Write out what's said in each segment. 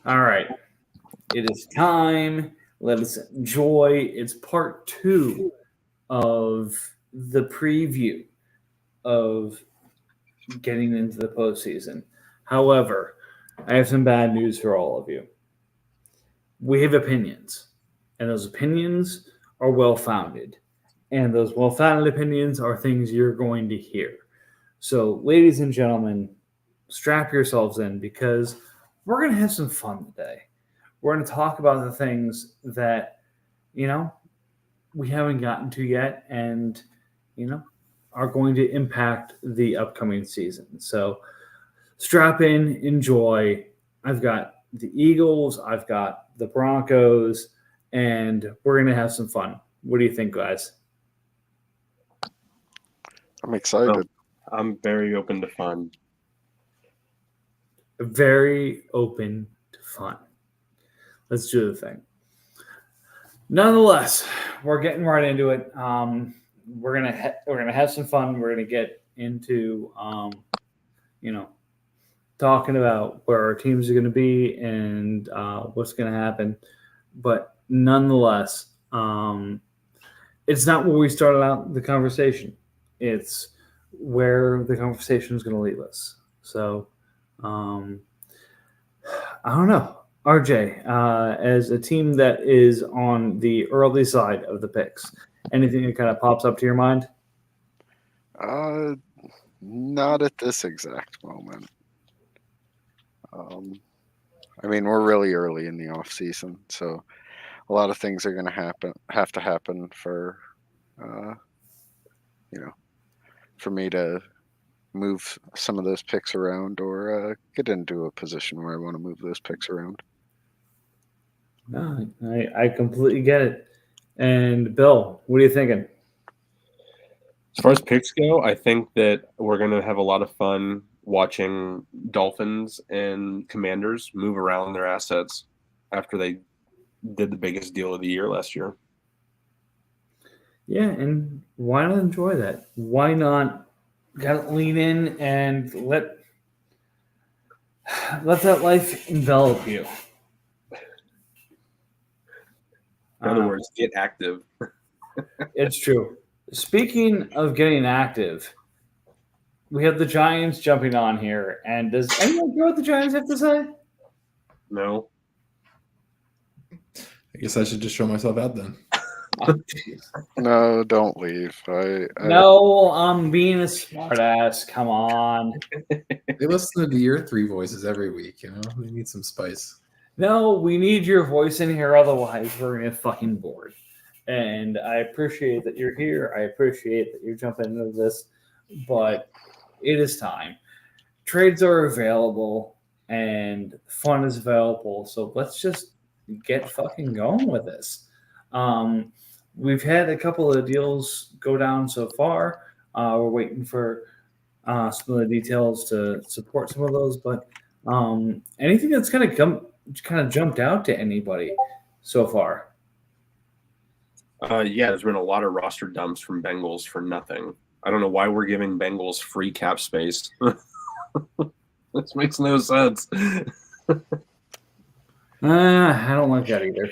All right. It is time. Let us enjoy. It's part two of the preview of getting into the postseason. However, I have some bad news for all of you. We have opinions, and those opinions are well founded. And those well founded opinions are things you're going to hear. So, ladies and gentlemen, strap yourselves in because we're going to have some fun today. We're going to talk about the things that, you know, we haven't gotten to yet and, you know, are going to impact the upcoming season. So, strap in, enjoy. I've got the Eagles, I've got the Broncos, and we're going to have some fun. What do you think, guys? I'm excited. I'm very open to fun. Very open to fun. Let's do the thing. Nonetheless, we're getting right into it. We're gonna have some fun. We're gonna get into you know talking about where our teams are gonna be and what's gonna happen. But nonetheless, it's not where we started out the conversation. It's where the conversation is going to lead us. So, um, I don't know. RJ, as a team that is on the early side of the picks, anything that kind of pops up to your mind? Uh, Not at this exact moment. Um, I mean, we're really early in the off season, so a lot of things are going to have to happen uh, you know, for me to move some of those picks around or get into a position where I want to move those picks around. No, I completely get it. And Bill, what are you thinking? As far as picks go, I think that we're going to have a lot of fun watching Dolphins and Commanders move around their assets after they did the biggest deal of the year last year. Yeah, and why not enjoy that? Why not gotta lean in and let that life envelop you? In other words, get active. It's true. Speaking of getting active, we have the Giants jumping on here. And does anyone hear what the Giants have to say? No. I guess I should just show myself out then. No, don't leave. No, I'm being a smartass. Come on. They listen to your three voices every week, you know? They need some spice. No, we need your voice in here. Otherwise, we're going to get fucking bored. And I appreciate that you're here. I appreciate that you're jumping into this. But it is time. Trades are available and fun is available. So let's just get fucking going with this. We've had a couple of deals go down so far. We're waiting for some of the details to support some of those. But anything that's kind of jumped out to anybody so far? Yeah, there's been a lot of roster dumps from Bengals for nothing. I don't know why we're giving Bengals free cap space. This makes no sense. I don't like that either.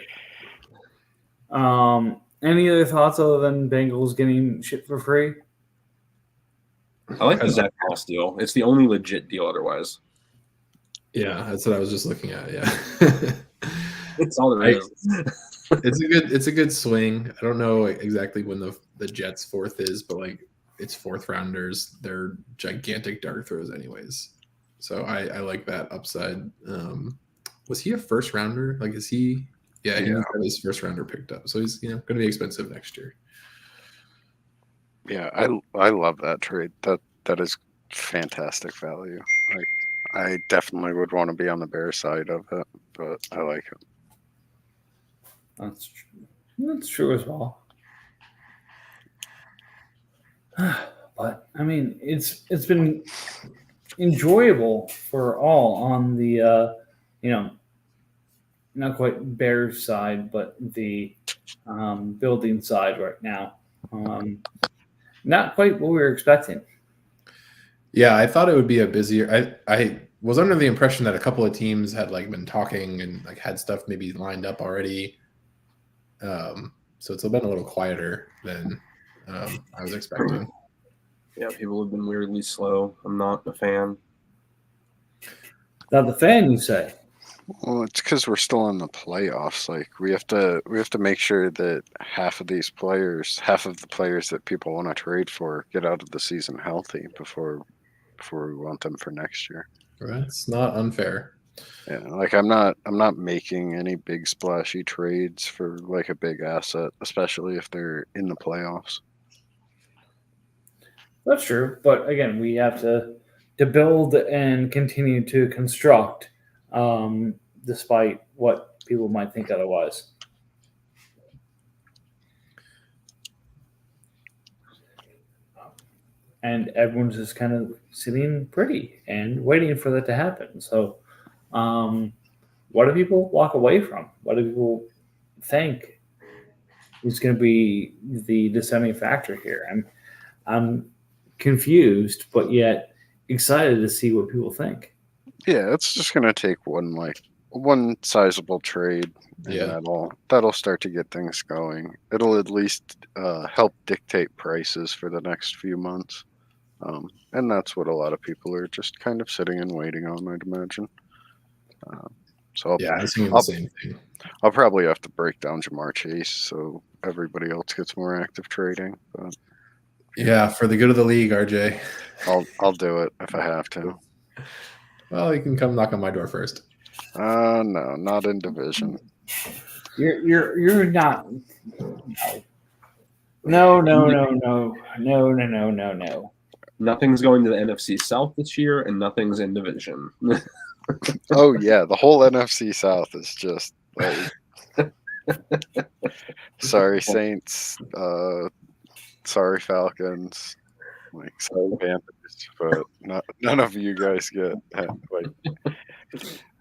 Any other thoughts other than Bengals getting shit for free? I like the Zach Moss deal. It's the only legit deal otherwise. Yeah, that's what I was just looking at. Yeah. It's all there is. It's a good swing. I don't know exactly when the Jets' fourth is, but like it's fourth rounders. They're gigantic dart throws anyways. So I like that upside. Was he a first rounder? Like is he Yeah, he got his first rounder picked up. So he's going to be expensive next year. Yeah, I love that trade. That is fantastic value. I definitely would want to be on the Bears side of it, but I like it. That's true. That's true as well. But I mean, it's been enjoyable for all on the not quite Bears side, but the building side right now. Not quite what we were expecting. Yeah, I thought it would be a busier. I was under the impression that a couple of teams had like been talking and like had stuff maybe lined up already. So it's been a little quieter than I was expecting. Yeah, people have been weirdly slow. I'm not a fan. Not the fan, you say? Well, it's because we're still in the playoffs. Like we have to make sure that half of the players that people want to trade for get out of the season healthy before we want them for next year. That's not unfair. Yeah, like I'm not making any big splashy trades for like a big asset, especially if they're in the playoffs. That's true, but again, we have to build and continue to construct, despite what people might think otherwise. And everyone's just kind of sitting pretty and waiting for that to happen. So, what do people walk away from? What do people think is going to be the deciding factor here? I'm confused, but yet excited to see what people think. Yeah, it's just gonna take one sizable trade, and Yeah. that'll start to get things going. It'll at least help dictate prices for the next few months, and that's what a lot of people are just kind of sitting and waiting on, I'd imagine. So Yeah, I was thinking the same thing. I'll probably have to break down Jamar Chase so everybody else gets more active trading. But Yeah, for the good of the league, RJ. I'll do it if I have to. Well, you can come knock on my door first. No, not in division. You're not. No. Nothing's going to the NFC South this year, and nothing's in division. Oh yeah, the whole NFC South is just like sorry Saints, sorry Falcons, like sorry Panthers, but none of you guys get like.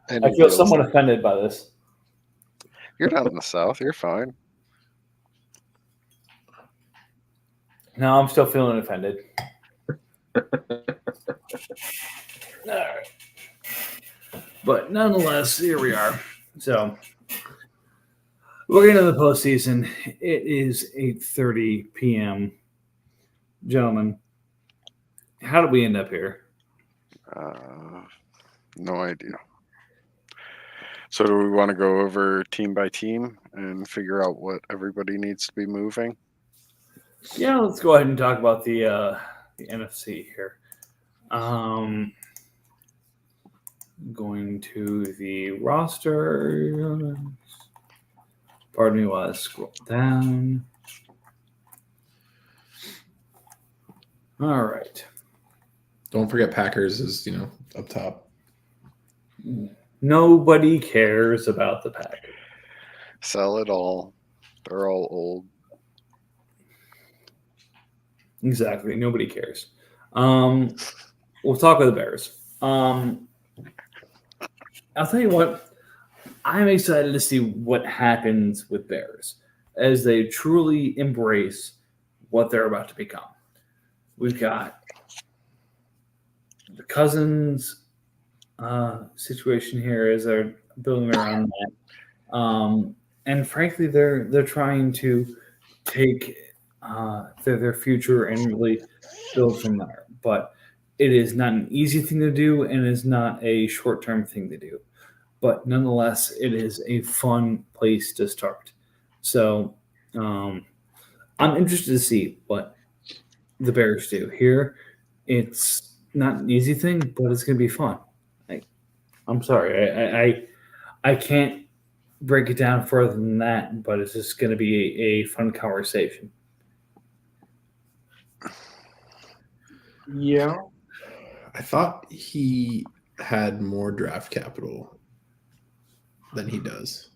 any I feel deals. somewhat offended by this. You're not in the South. You're fine. No, I'm still feeling offended. All right. But nonetheless, here we are. So we're into the postseason. It is 8:30 p.m. Gentlemen, how did we end up here? No idea. So do we want to go over team by team and figure out what everybody needs to be moving? Yeah, let's go ahead and talk about the NFC here. Going to the roster. Pardon me while I scroll down. All right. Don't forget Packers is, up top. Nobody cares about the Packers. Sell it all. They're all old. Exactly. Nobody cares. We'll talk with the Bears. I'll tell you what. I'm excited to see what happens with Bears as they truly embrace what they're about to become. We've got the Cousins situation here as they're building around that. And frankly, they're trying to take their future and really build from there. But it is not an easy thing to do, and it's not a short-term thing to do. But nonetheless, it is a fun place to start. So I'm interested to see what the Bears do here. It's not an easy thing, but it's going to be fun. I'm sorry. I can't break it down further than that, but it's just going to be a fun conversation. Yeah. I thought he had more draft capital than he does.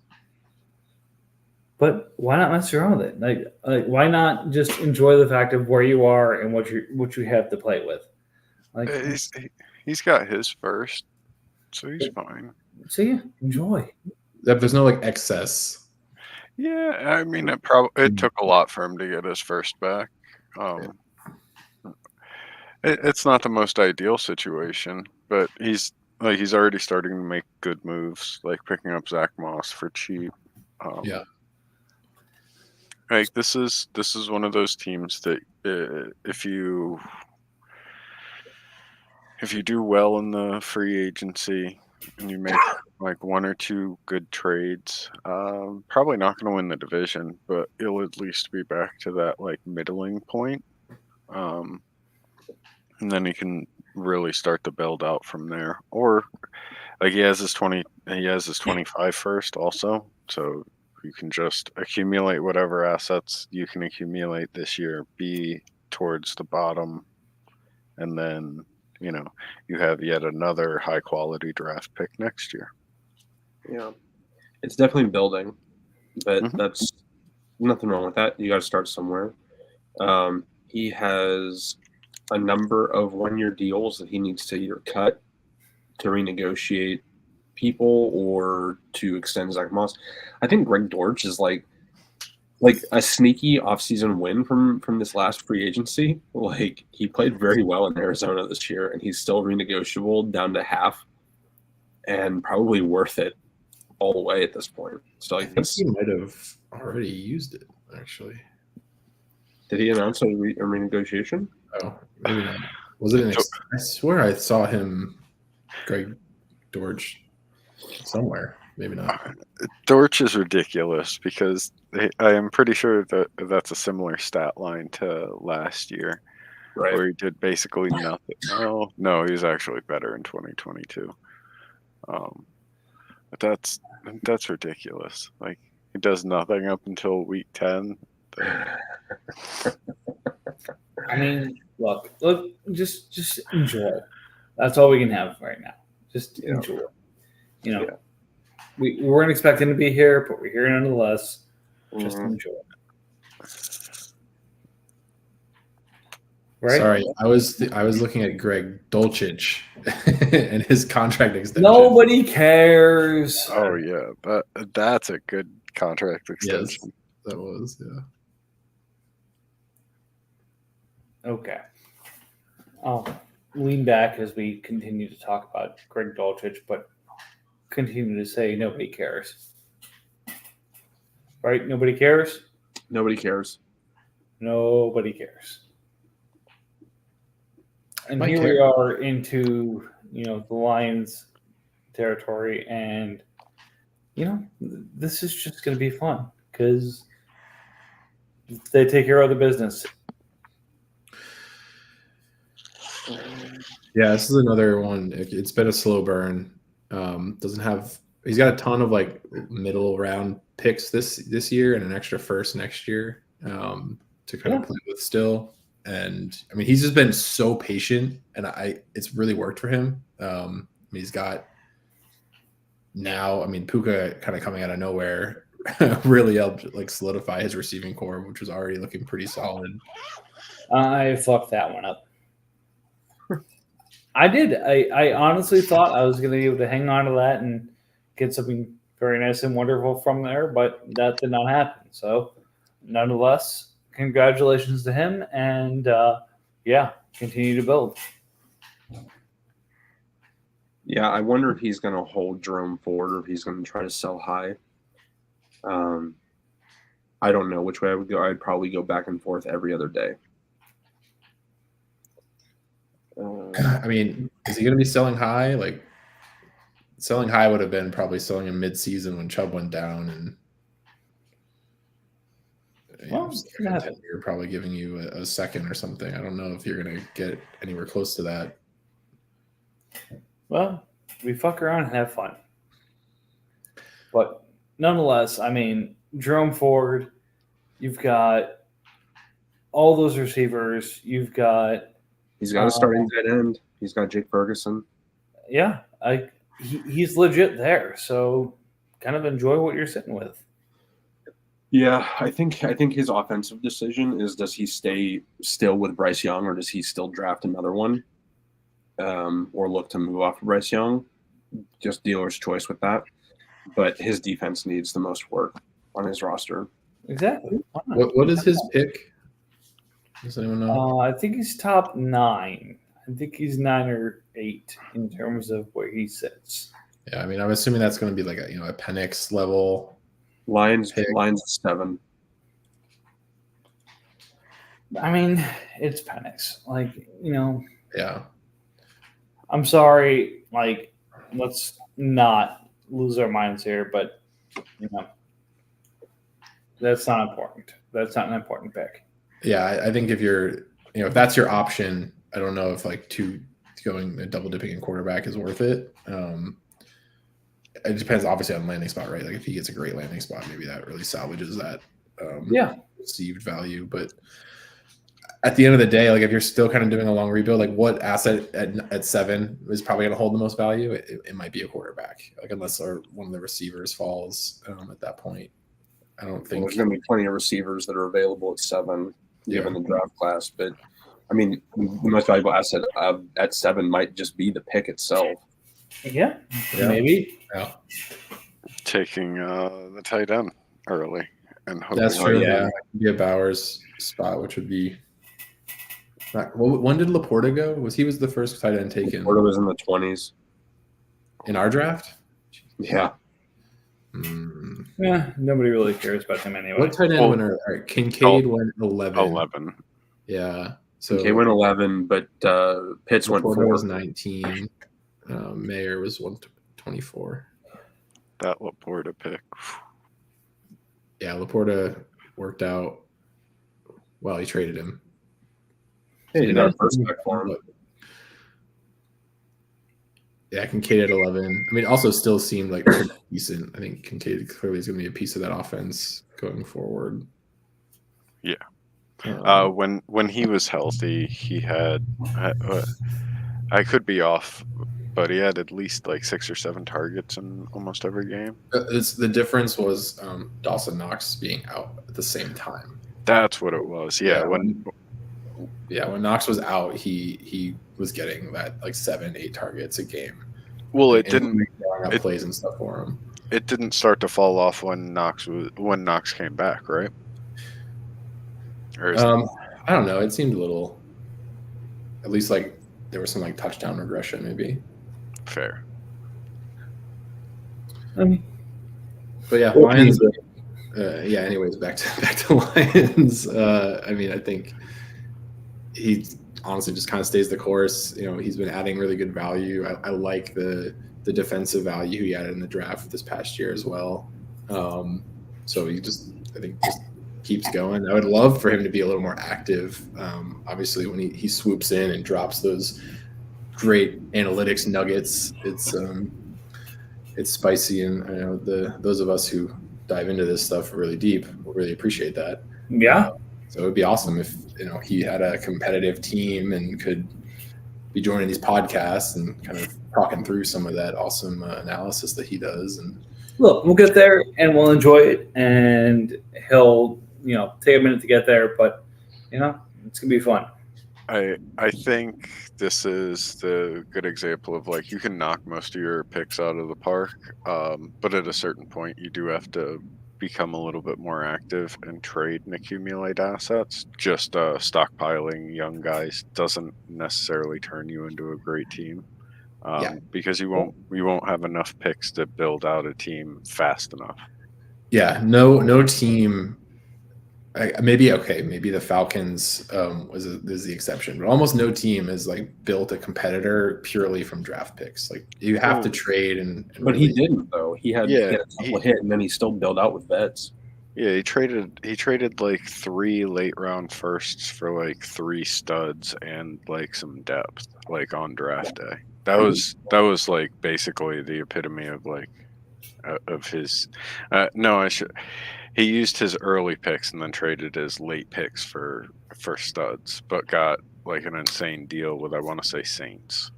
But why not mess around with it? Like why not just enjoy the fact of where you are and what you have to play with? Like, He's got his first, so he's fine. so yeah, enjoy. There's no excess. Yeah, I mean it took a lot for him to get his first back. It's not the most ideal situation, but he's like he's already starting to make good moves, like picking up Zach Moss for cheap. Yeah. Like this is one of those teams that if you do well in the free agency and you make like one or two good trades, probably not going to win the division, but you'll at least be back to that like middling point. And then he can really start to build out from there. Or like he has his 25 first also, so you can just accumulate whatever assets you can accumulate this year, be towards the bottom, and then you have yet another high quality draft pick next year. Yeah, it's definitely building, but Mhm. that's nothing wrong with that. You got to start somewhere. He has a number of one-year deals that he needs to either cut to renegotiate people or to extend Zach Moss. I think Greg Dortch is like a sneaky offseason win from this last free agency. Like he played very well in Arizona this year, and he's still renegotiable down to half, and probably worth it all the way at this point. So I like think this, he might have already used it, actually. did he announce a renegotiation? Oh, maybe not. Was it I swear I saw him, Greg Dortch, somewhere. Maybe not. Dortch is ridiculous because I am pretty sure that that's a similar stat line to last year, Right. where he did basically nothing. Oh no, he was actually better in 2022. But that's ridiculous. Like he does nothing up until week 10. I mean, look, just enjoy. That's all we can have right now. Just enjoy. We weren't expecting to be here, but we're here nonetheless. Just enjoy. Right? Sorry, I was looking at Greg Dulcich and his contract extension. Nobody cares. Oh yeah, that's a good contract extension. Yes, that was, yeah. Okay. I'll lean back as we continue to talk about Greg Dulcich, but continue to say nobody cares. Right? Nobody cares? Nobody cares. Nobody cares. And Might here care. we are into, the Lions territory, and, this is just going to be fun because they take care of the business. Yeah, this is another one. It's been a slow burn. He's got a ton of like middle round picks this year and an extra first next year to kind of play with still. And I mean, he's just been so patient, and it's really worked for him. He's got now. I mean, Puka kind of coming out of nowhere really helped like solidify his receiving core, which was already looking pretty solid. I fucked that one up. I did. I honestly thought I was going to be able to hang on to that and get something very nice and wonderful from there, but that did not happen. So, nonetheless, congratulations to him, and continue to build. Yeah, I wonder if he's going to hold Jerome Ford or if he's going to try to sell high. I don't know which way I would go. I'd probably go back and forth every other day. I mean, is he going to be selling high? Like, selling high would have been probably selling him mid-season when Chubb went down, and you're probably giving you a second or something. I don't know if you're going to get anywhere close to that. Well, we fuck around and have fun. But nonetheless, I mean, Jerome Ford, you've got all those receivers. You've got... He's got a starting tight end. He's got Jake Ferguson. Yeah, he's legit there. So kind of enjoy what you're sitting with. Yeah, I think his offensive decision is: does he stay still with Bryce Young, or does he still draft another one, or look to move off of Bryce Young? Just dealer's choice with that. But his defense needs the most work on his roster. Exactly. What is his pick? Does anyone know? I think he's top 9. I I think he's 9 or 8 in terms of where he sits. Yeah, I mean, I'm assuming that's going to be like a a Penix level. Lions Pick. 7. I mean, it's Penix. Like, Yeah, I'm sorry. Like, let's not lose our minds here, but that's not important. That's not an important pick. yeah. I think if you're if that's your option, I don't know if like going double dipping in quarterback is worth it. It depends obviously on landing spot, right? Like if he gets a great landing spot, maybe that really salvages that received value. But at the end of the day, like if you're still kind of doing a long rebuild, like what asset at 7 is probably going to hold the most value? It might be a quarterback, like unless one of the receivers falls at that point. I don't think There's going to be plenty of receivers that are available at 7, given the draft class. But I mean, the most valuable asset at 7 might just be the pick itself. Yeah. Maybe. Yeah. Taking the tight end early and hoping. That's true. Yeah, be a Bowers spot, which would be. When did Laporta go? Was the first tight end taken? Laporta was in the 20s in our draft. Yeah. Yeah, nobody really cares about him anyway. What tight end winner? All right, Kincaid went 11. 11. Yeah. So Kincaid went 11, but Pitts went 4. was 19. Mayer was 124. That Laporta pick. Yeah, Laporta worked out. Well, he traded him. Hey, got a first pick for him. Yeah, Kincaid at 11. I mean, also still seemed like pretty decent. I think Kincaid clearly is going to be a piece of that offense going forward. Yeah. When he was healthy, he had. I could be off, but he had at least like 6 or 7 targets in almost every game. The difference was Dawson Knox being out at the same time. That's what it was. Yeah. When Knox was out, he was getting that like 7-8 targets a game. Well, it didn't drawing up plays and stuff for him. It didn't start to fall off when Knox came back, right? Or I don't know. It seemed a little, at least like there was some like touchdown regression, maybe. Fair. But yeah, Lions. Anyways, back to Lions. I mean, I think he honestly just kind of stays the course. He's been adding really good value. I like the defensive value he added in the draft this past year as well. So I think just keeps going. I would love for him to be a little more active. Obviously, when he swoops in and drops those great analytics nuggets, it's spicy, and I know those of us who dive into this stuff really deep will really appreciate that. Yeah. So it would be awesome if he had a competitive team and could be joining these podcasts and kind of talking through some of that awesome analysis that he does. And look, we'll get there and we'll enjoy it, and he'll take a minute to get there, but it's gonna be fun. I think this is the good example of like you can knock most of your picks out of the park, but at a certain point you do have to become a little bit more active and trade and accumulate assets. Just stockpiling young guys doesn't necessarily turn you into a great team, because you won't have enough picks to build out a team fast enough. Yeah, no team. Maybe the Falcons is the exception, but almost no team has like built a competitor purely from draft picks. Like you have to trade but he didn't though. He had a couple hit, and then he still built out with vets. Yeah, he traded like 3 late round firsts for like 3 studs and like some depth, like on draft day. That was like basically the epitome of like of his. He used his early picks and then traded his late picks for studs, but got like an insane deal with, I want to say, Saints.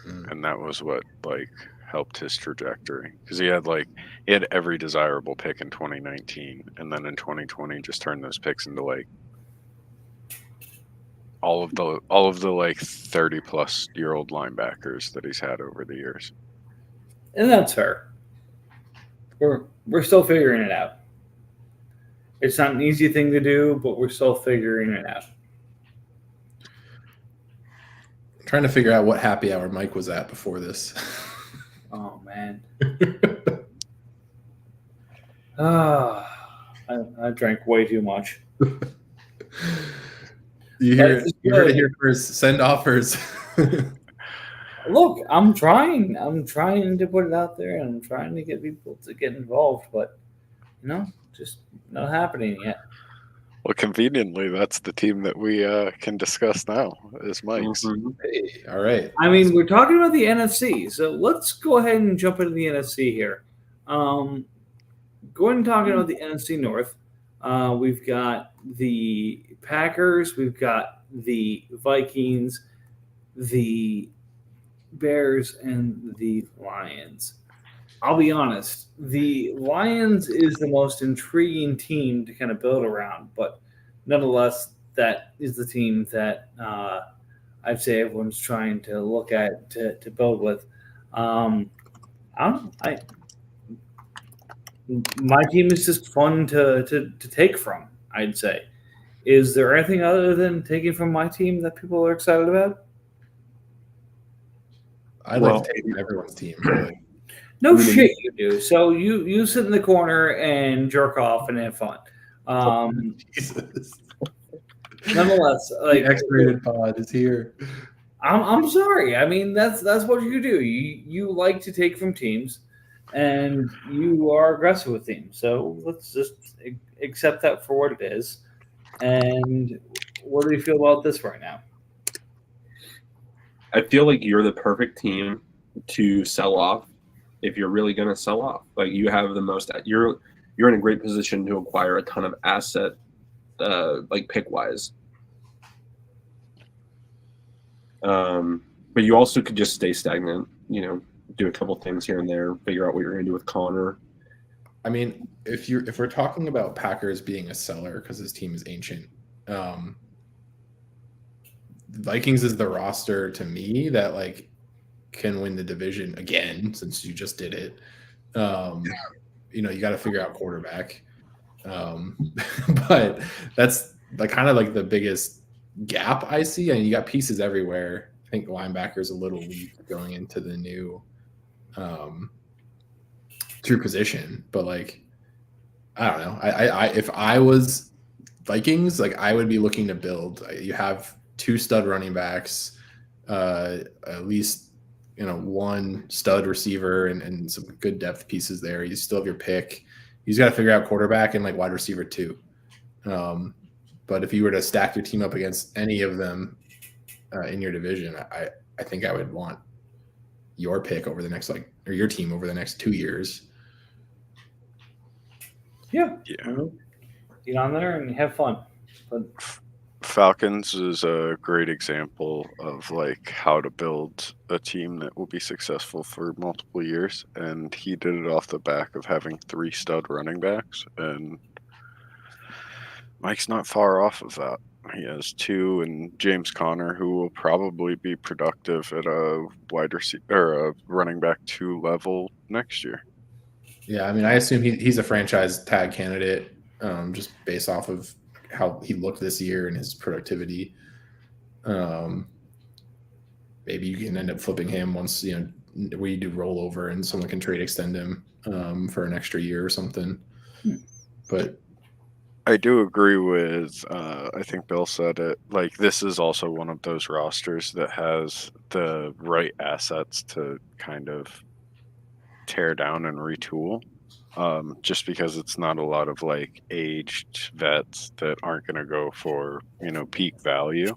And that was what like helped his trajectory, because he had every desirable pick in 2019, and then in 2020 just turned those picks into like all of the like 30-plus-year-old linebackers that he's had over the years. And that's fair. We're still figuring it out. It's not an easy thing to do, but we're still figuring it out. Trying to figure out what happy hour Mike was at before this. Oh man. I drank way too much. You That's heard good. it here first. Send offers. Look, I'm trying. I'm trying to put it out there, and I'm trying to get people to get involved, but just not happening yet. Well, conveniently, that's the team that we can discuss now. Is Mike's. Mhm. Hey, all right. I mean, we're talking about the NFC, so let's go ahead and jump into the NFC here. Going and talking about the NFC North, we've got the Packers, we've got the Vikings, the Bears, and the Lions. I'll be honest, the Lions is the most intriguing team to kind of build around, but nonetheless, that is the team that I'd say everyone's trying to look at to build with. I don't know. My team is just fun to take from, I'd say. Is there anything other than taking from my team that people are excited about? I'd like to take from everyone's team. Really. No shit, you do. So you sit in the corner and jerk off and have fun. Jesus. Nonetheless, like The X-rated pod is here. I'm sorry. I mean, that's what you do. You like to take from teams, and you are aggressive with teams. So let's just accept that for what it is. And what do you feel about this right now? I feel like you're the perfect team to sell off if you're really going to sell off. Like you have the most. You're in a great position to acquire a ton of asset, like pick wise. But you also could just stay stagnant. Do a couple things here and there. Figure out what you're going to do with Connor. I mean, if we're talking about Packers being a seller because his team is ancient, Vikings is the roster to me that like can win the division again since you just did it. You got to figure out quarterback, but that's like kind of like the biggest gap I see. And you got pieces everywhere. I think linebacker's a little weak going into the new true position, but like I don't know. I if I was Vikings, like I would be looking to build. You have 2 stud running backs, at least one stud receiver and some good depth pieces there. You still have your pick. You just got to figure out quarterback and like wide receiver too. But if you were to stack your team up against any of them in your division, I think I would want your pick over the next or your team over the next 2 years. Yeah. Yeah. Get on there and have fun. But Falcons is a great example of like how to build a team that will be successful for multiple years, and he did it off the back of having 3 stud running backs, and Mike's not far off of that. He has 2 and James Conner, who will probably be productive at a wide receiver or a running back 2 level next year. Yeah, I mean, I assume he's a franchise tag candidate, just based off of how he looked this year and his productivity. Maybe you can end up flipping him once we do rollover and someone can trade extend him for an extra year or something. But I do agree with, I think Bill said it, like this is also one of those rosters that has the right assets to kind of tear down and retool, just because it's not a lot of like aged vets that aren't going to go for, peak value.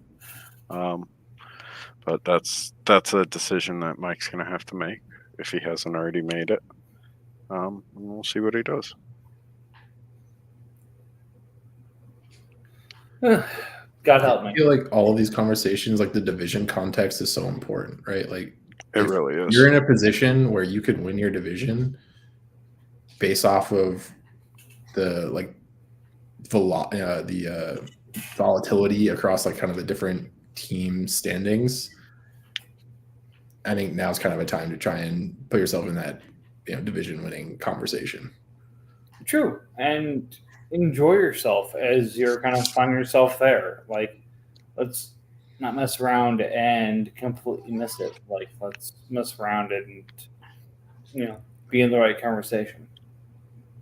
But that's a decision that Mike's going to have to make if he hasn't already made it. And we'll see what he does. God help me. I feel like all of these conversations, like the division context is so important, right? Like It really is. You're in a position where you could win your division based off of the volatility across like kind of the different team standings. I think now's kind of a time to try and put yourself in that division winning conversation. True. And enjoy yourself as you're kind of finding yourself there. Like, let's not mess around and completely miss it. Like, let's mess around and be in the right conversation.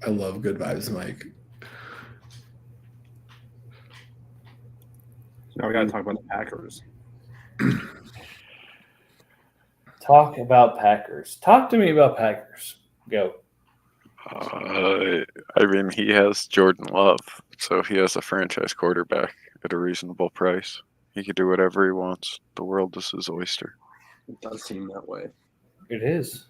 I love good vibes, Mike. Now we got to talk about the Packers. Talk about Packers. Talk to me about Packers. Go. I mean, he has Jordan Love, so he has a franchise quarterback at a reasonable price. He can do whatever he wants. The world is his oyster. It does seem that way. It is.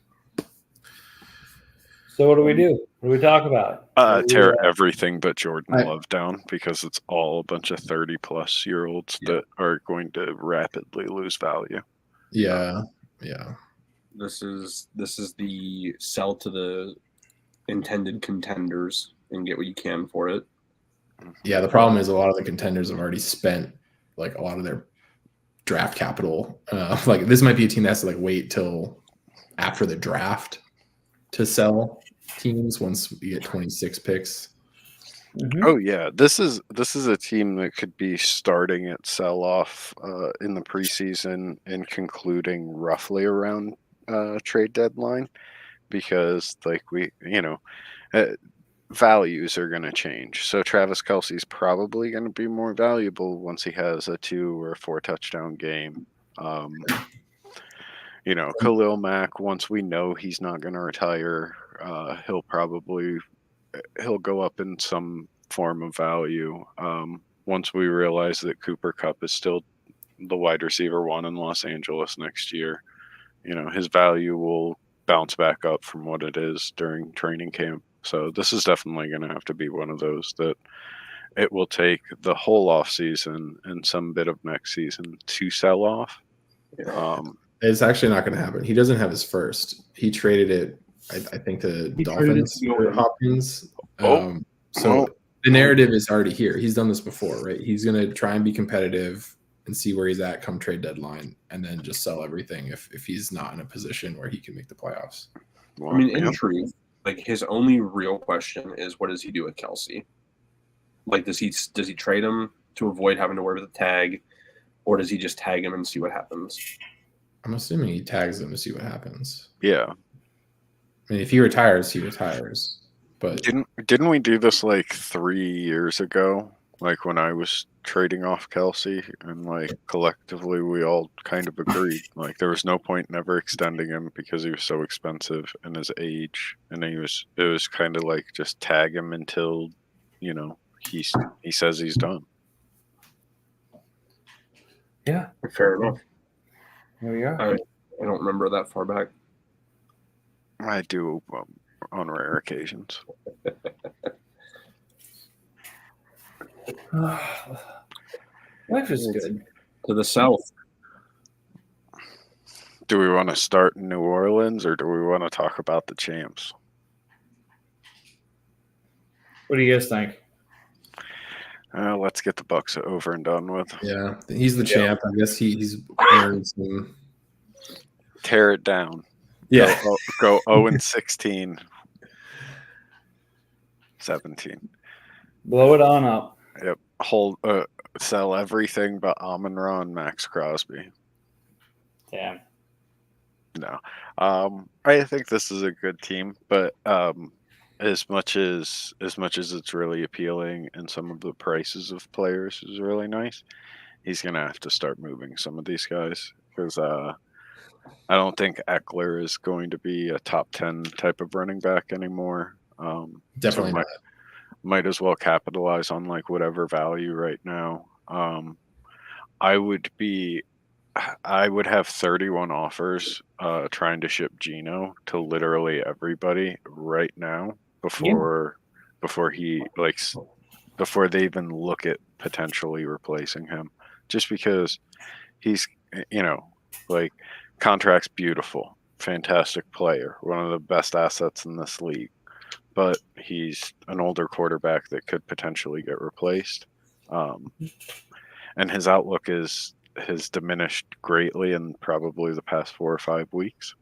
So what do we do? What do we talk about? Tear everything but Jordan I- Love down because it's all a bunch of 30-plus-year-olds that are going to rapidly lose value. Yeah. This is the sell to the intended contenders and get what you can for it. Yeah, the problem is a lot of the contenders have already spent like a lot of their draft capital. Like this might be a team that has to like wait till after the draft to sell teams once we get 26 picks. Mhm. Oh yeah, this is a team that could be starting at sell off in the preseason and concluding roughly around trade deadline, because like values are going to change. So Travis Kelce's probably going to be more valuable once he has a 2 or 4 touchdown game. Khalil Mack, once we know he's not going to retire, he'll go up in some form of value. Once we realize that Cooper Kupp is still the wide receiver 1 in Los Angeles next year, his value will bounce back up from what it is during training camp. So this is definitely going to have to be one of those that it will take the whole offseason and some bit of next season to sell off. It's actually not going to happen. He doesn't have his first. He traded it, I think, to He traded Dolphins it to or Jordan. Hopkins. Oh. So the narrative is already here. He's done this before, right? He's going to try and be competitive and see where he's at come trade deadline, and then just sell everything if he's not in a position where he can make the playoffs. I mean, in truth, like his only real question is, what does he do with Kelce? Like, does he trade him to avoid having to wear the tag, or does he just tag him and see what happens? I'm assuming he tags him to see what happens. Yeah. I mean, if he retires, he retires. But Didn't we do this like 3 years ago? Like when I was trading off Kelce, and like collectively we all kind of agreed. Like there was no point in ever extending him because he was so expensive and his age, and it was kind of like just tag him until he says he's done. Yeah, Fair enough. here we are. I don't remember that far back. I do on rare occasions. Life is good. To the south. Do we want to start in New Orleans, or do we want to talk about the champs? What do you guys think? Let's get the Bucks over and done with. yeah, he's the champ. I guess he's earned some. Tear it down. Yeah, Go 0-16. 17. Blow it on up. Yep. Sell everything but Amon-Ra and Max Crosby. Damn. No. I think this is a good team, but as much as it's really appealing and some of the prices of players is really nice, he's gonna have to start moving some of these guys, because I don't think Eckler is going to be a top 10 type of running back anymore. definitely so not. might as well capitalize on like whatever value right now. I would have 31 offers trying to ship Geno to literally everybody right now before they even look at potentially replacing him, just because he's contract's beautiful, fantastic player, one of the best assets in this league, but he's an older quarterback that could potentially get replaced. And his outlook has diminished greatly in probably the past 4 or 5 weeks.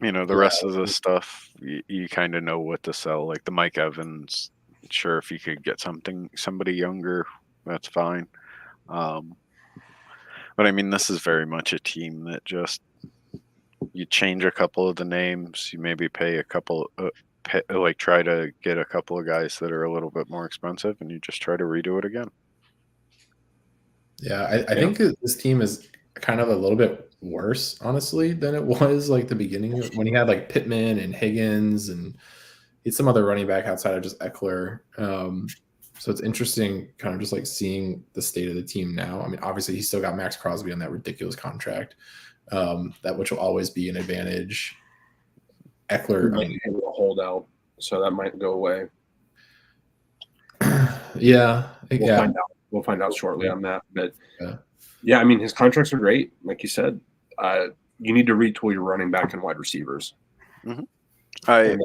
The rest of the stuff, you kind of know what to sell. Like the Mike Evans, sure, if you could get somebody younger, that's fine. But I mean, this is very much a team that just you change a couple of the names, you maybe pay a couple, like try to get a couple of guys that are a little bit more expensive, and you just try to redo it again. Yeah, I think this team is kind of a little bit worse, honestly, than it was like the beginning when he had like Pittman and Higgins and he had some other running back outside of just Eckler. So it's interesting, kind of just like seeing the state of the team now. I mean, obviously, he's still got Max Crosby on that ridiculous contract, that which will always be an advantage. Eckler, I mean, able to hold out, so that might go away. yeah, We'll find out. We'll find out shortly on that. But yeah, I mean, his contracts are great, like you said. You need to retool your running back and wide receivers. I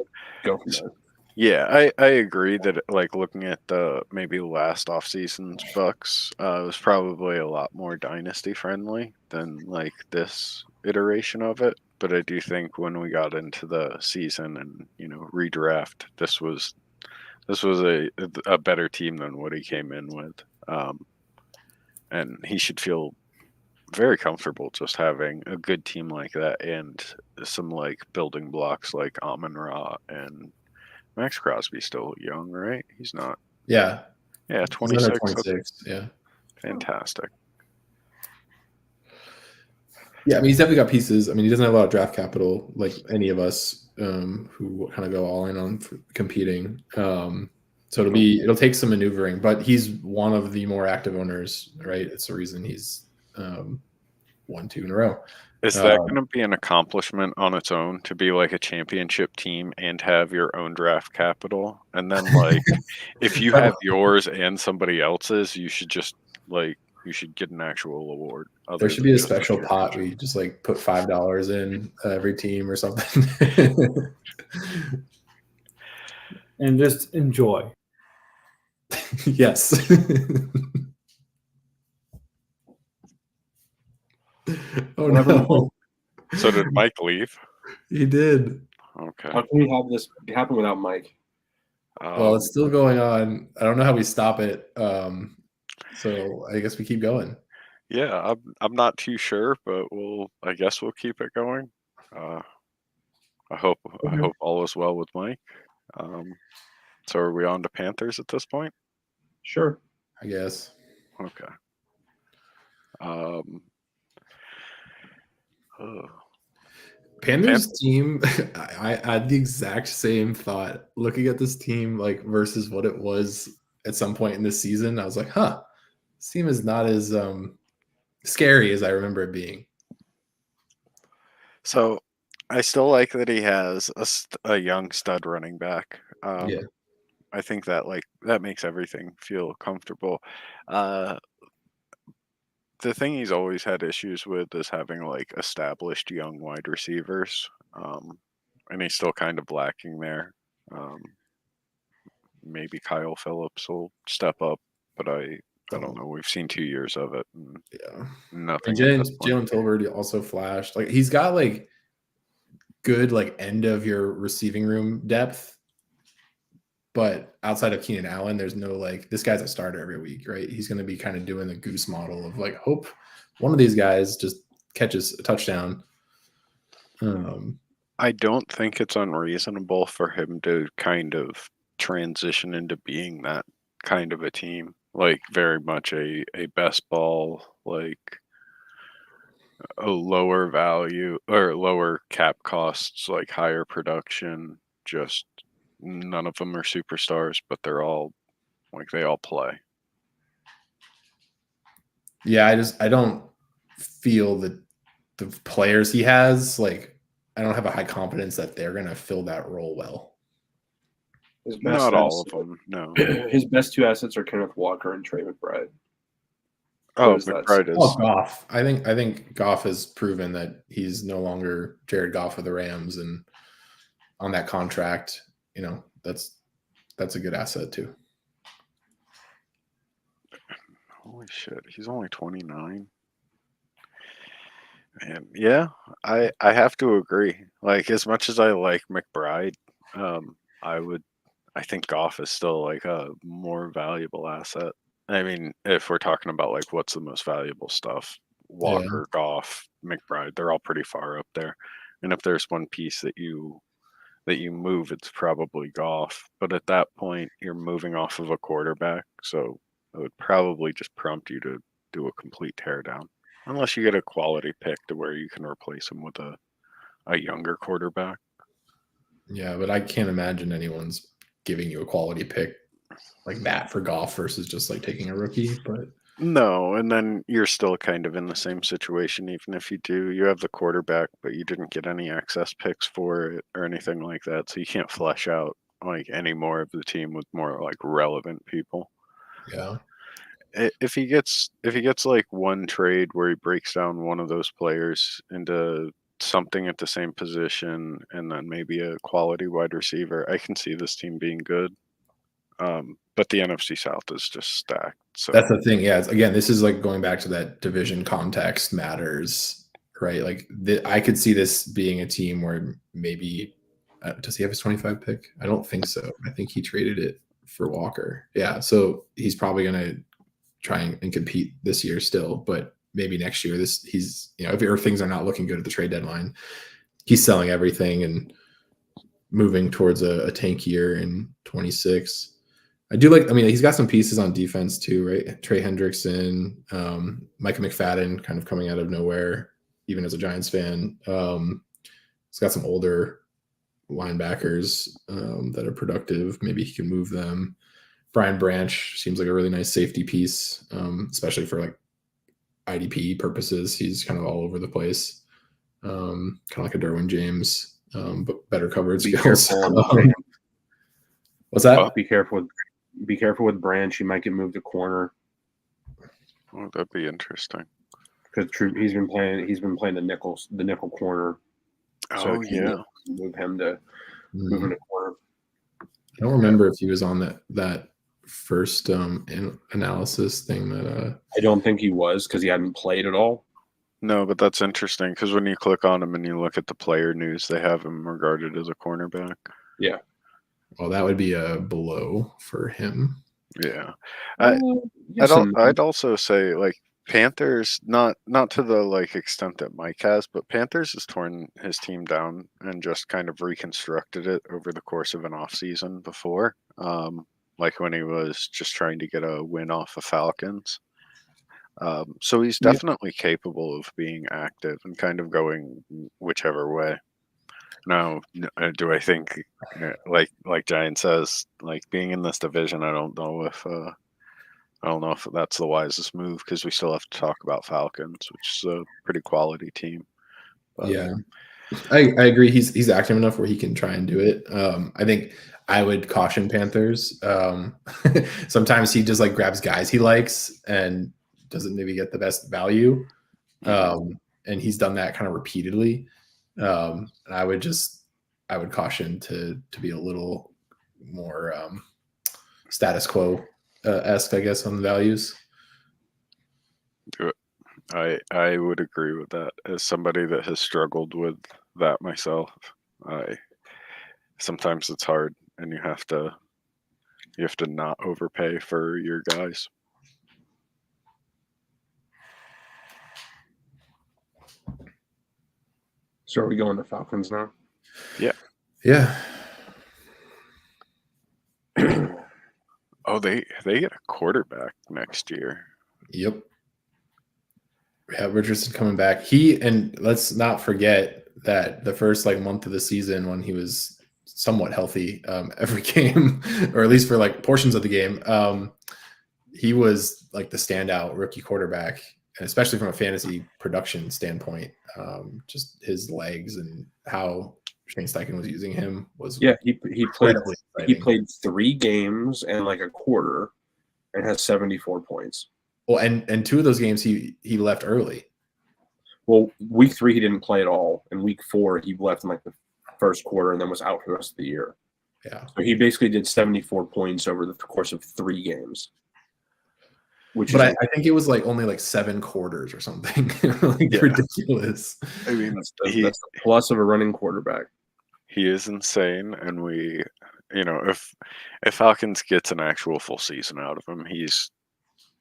go from there. Yeah, I agree that like looking at the maybe last offseason's Bucks was probably a lot more dynasty friendly than like this iteration of it. But I do think when we got into the season and redraft, this was a better team than what he came in with, and he should feel very comfortable just having a good team like that and some like building blocks like Amon-Ra and Max Crosby's still young, right? He's not. Yeah. Yeah, He's 26. under 26. Yeah. Fantastic. Yeah, I mean, he's definitely got pieces. I mean, he doesn't have a lot of draft capital like any of us who kind of go all in on competing. So it'll take some maneuvering, but he's one of the more active owners, right? It's the reason he's won 2 in a row. Is that going to be an accomplishment on its own to be like a championship team and have your own draft capital? And then like if you have yours and somebody else's, you should just like you should get an actual award. There should be a special pot where you just like put $5 in every team or something. And just enjoy. Yes. Oh no. So did Mike leave? He did. Okay. How can we have this happen without Mike? Well, it's still going on. I don't know how we stop it. So I guess we keep going. Yeah, I'm not too sure, but I guess we'll keep it going. I hope all is well with Mike. So are we on to Panthers at this point? Sure. I guess. Okay. Panthers team, I had the exact same thought looking at this team like versus what it was at some point in this season. I was like, this team is not as scary as I remember it being. So I still like that he has a young stud running back. Yeah. I think that that makes everything feel comfortable. The thing he's always had issues with is having like established young wide receivers, and he's still kind of lacking there. Maybe Kyle Phillips will step up, but I don't know. We've seen 2 years of it. And nothing. And Jalen Tolbert also flashed. Like he's got like good like end of your receiving room depth. But outside of Keenan Allen, there's no like this guy's a starter every week, right? He's going to be kind of doing the goose model of like hope one of these guys just catches a touchdown. I don't think it's unreasonable for him to kind of transition into being that kind of a team, like very much a best ball, like a lower value or lower cap costs, like higher production, just none of them are superstars, but they're all like they all play. Yeah, I don't feel that the players he has, like I don't have a high confidence that they're gonna fill that role well. Not all of them, no. His best 2 assets are Kenneth Walker and Trey McBride. McBride is Goff. I think Goff has proven that he's no longer Jared Goff of the Rams, and on that contract, that's a good asset too. Holy shit, he's only 29. And yeah, I have to agree. Like as much as I like McBride, I think Goff is still like a more valuable asset. I mean, if we're talking about like what's the most valuable stuff, Walker, Goff, McBride, they're all pretty far up there. And if there's one piece that you move, it's probably Goff. But at that point, you're moving off of a quarterback, so it would probably just prompt you to do a complete teardown, unless you get a quality pick to where you can replace him with a younger quarterback. Yeah, but I can't imagine anyone's giving you a quality pick like that for Goff versus just like taking a rookie. But No, and then you're still kind of in the same situation, even if you do. You have the quarterback, but you didn't get any access picks for it or anything like that, so you can't flesh out like any more of the team with more like relevant people. yeah, If he gets like one trade where he breaks down one of those players into something at the same position and then maybe a quality wide receiver, I can see this team being good. But the NFC South is just stacked. So that's the thing. Yeah, again, this is like going back to that division context matters, right? Like I could see this being a team where maybe does he have his 25 pick? I don't think so. I think he traded it for Walker. Yeah, so he's probably going to try and compete this year still, but maybe next year he's if things are not looking good at the trade deadline, he's selling everything and moving towards a tank year in 26. I do like, I mean, he's got some pieces on defense too, right? Trey Hendrickson, Micah McFadden kind of coming out of nowhere, even as a Giants fan. He's got some older linebackers that are productive. Maybe he can move them. Brian Branch seems like a really nice safety piece, especially for like IDP purposes. He's kind of all over the place, kind of like a Derwin James, but better coverage skills. What's that? Be careful with Branch. He might get moved to corner. Oh, that'd be interesting. Because he's been playing the nickel corner. So yeah, move him to move him to corner. I don't remember if he was on that first analysis thing that I don't think he was because he hadn't played at all. No, but that's interesting because when you click on him and you look at the player news, they have him regarded as a cornerback. Yeah. Well, that would be a blow for him. Yeah. I'd also say like Panthers, not to the like extent that Mike has, but Panthers has torn his team down and just kind of reconstructed it over the course of an off season before. Like when he was just trying to get a win off of Falcons. So he's definitely capable of being active and kind of going whichever way. Now, do I think, like Giant says, like being in this division, I don't know if that's the wisest move because we still have to talk about Falcons, which is a pretty quality team. But, yeah, I agree. He's active enough where he can try and do it. I think I would caution Panthers. Sometimes he just like grabs guys he likes and doesn't maybe get the best value, and he's done that kind of repeatedly. And I would caution to be a little more status quo esque, I guess, on the values. I would agree with that. As somebody that has struggled with that myself, sometimes it's hard, and you have to not overpay for your guys. So are we going to Falcons now? Yeah. Yeah. Oh, they get a quarterback next year. Yep. We have Richardson coming back. And let's not forget that the first like month of the season when he was somewhat healthy, every game, or at least for like portions of the game, he was like the standout rookie quarterback, and especially from a fantasy production standpoint, just his legs and how Shane Steichen was using him was he played 3 games and like a quarter and has 74 points. Well, and 2 of those games he left early. Well, week 3 he didn't play at all, and week 4 he left in like the first quarter and then was out for the rest of the year. Yeah. So he basically did 74 points over the course of 3 games. But I think it was like only like 7 quarters or something. Ridiculous. I mean, that's the plus of a running quarterback. He is insane, and if Falcons gets an actual full season out of him, he's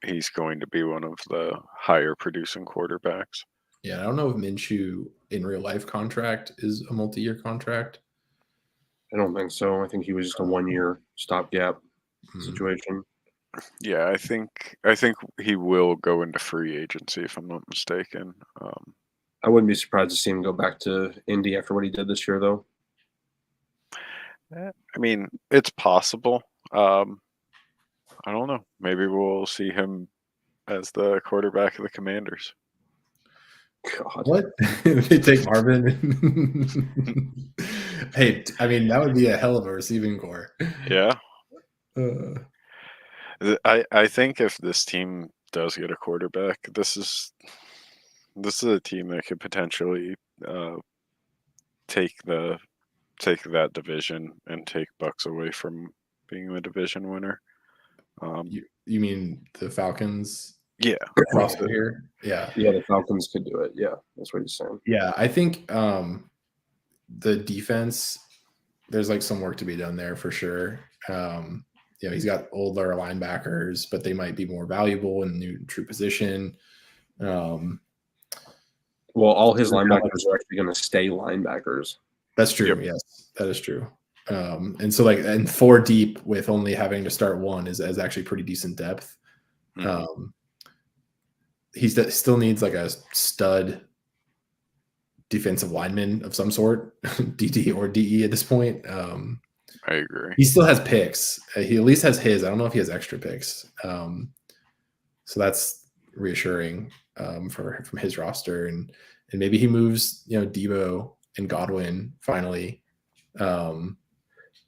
he's going to be one of the higher producing quarterbacks. Yeah, I don't know if Minshew in real life contract is a multi-year contract. I don't think so. I think he was just a 1-year stopgap Hmm. situation. Yeah, I think he will go into free agency if I'm not mistaken. I wouldn't be surprised to see him go back to Indy after what he did this year, though. I mean, it's possible. I don't know. Maybe we'll see him as the quarterback of the Commanders. God. What? They take Marvin? Hey, I mean, that would be a hell of a receiving core. Yeah, Uh, I think if this team does get a quarterback, this is a team that could potentially take that division and take Bucks away from being the division winner. you mean the Falcons Yeah, roster here? Yeah. Yeah, the Falcons could do it. Yeah, that's what he's saying. Yeah, I think the defense, there's like some work to be done there for sure. He's got older linebackers, but they might be more valuable in the new true position. Well, all his linebackers are actually going to stay linebackers. That's true. Yep. Yes, that is true. And so and 4 deep with only having to start 1 is actually pretty decent depth. Mm-hmm. He still needs like a stud defensive lineman of some sort, DD or DE at this point. I agree. He still has picks. He at least has his. I don't know if he has extra picks. So that's reassuring from his roster, and maybe he moves Debo and Godwin finally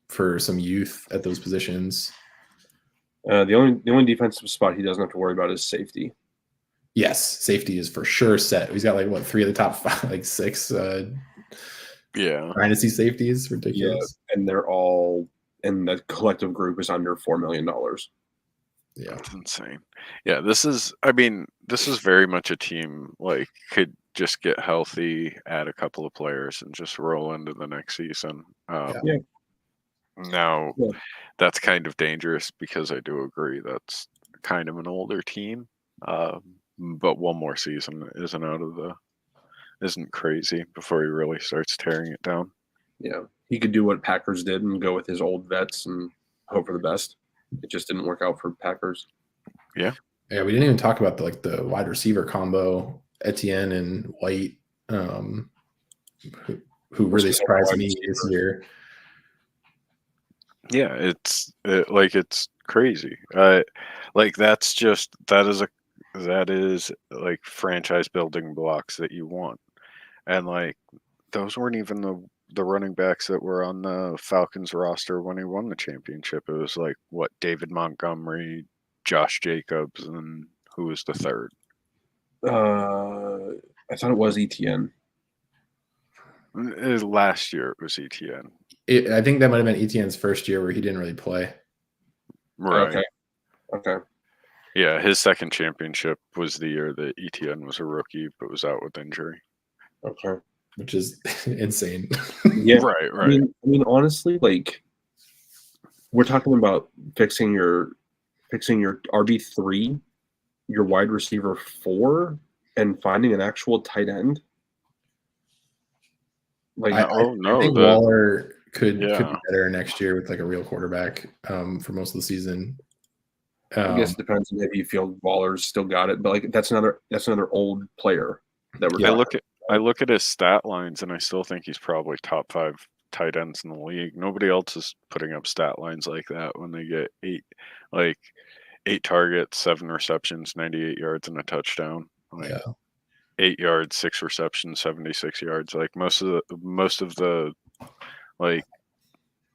for some youth at those positions. The only defensive spot he doesn't have to worry about is safety. Yes, safety is for sure set. He's got 3 of the top 5, 6 dynasty safeties. Ridiculous. Yeah, and they're all, and the collective group is under $4 million. Yeah, that's insane. Yeah, this is very much a team could just get healthy, add a couple of players, and just roll into the next season. Yeah. Now, that's kind of dangerous because I do agree that's kind of an older team. But one more season isn't crazy before he really starts tearing it down. Yeah, he could do what Packers did and go with his old vets and hope for the best. It just didn't work out for Packers. Yeah. We didn't even talk about the wide receiver combo, Etienne and White, who really surprised me this year. Yeah, it's crazy. That is franchise building blocks that you want, and those weren't even the running backs that were on the Falcons roster when he won the championship. It was David Montgomery, Josh Jacobs, and who was the third? I thought it was Etienne. Last year it was Etienne. I think that might have been Etienne's first year where he didn't really play. Right. Okay. Yeah, his second championship was the year that Etienne was a rookie but was out with injury. Okay. Which is insane. Yeah. Right. I mean, honestly, we're talking about fixing your RB3, your wide receiver 4, and finding an actual tight end. I think Waller could be better next year with a real quarterback for most of the season. I guess it depends. Maybe you feel Waller's still got it, but that's another old player that we're. I look at his stat lines, and I still think he's probably top 5 tight ends in the league. Nobody else is putting up stat lines like that when they get 8 targets, 7 receptions, 98 yards, and a touchdown. 8 yards, 6 receptions, 76 yards. Most of the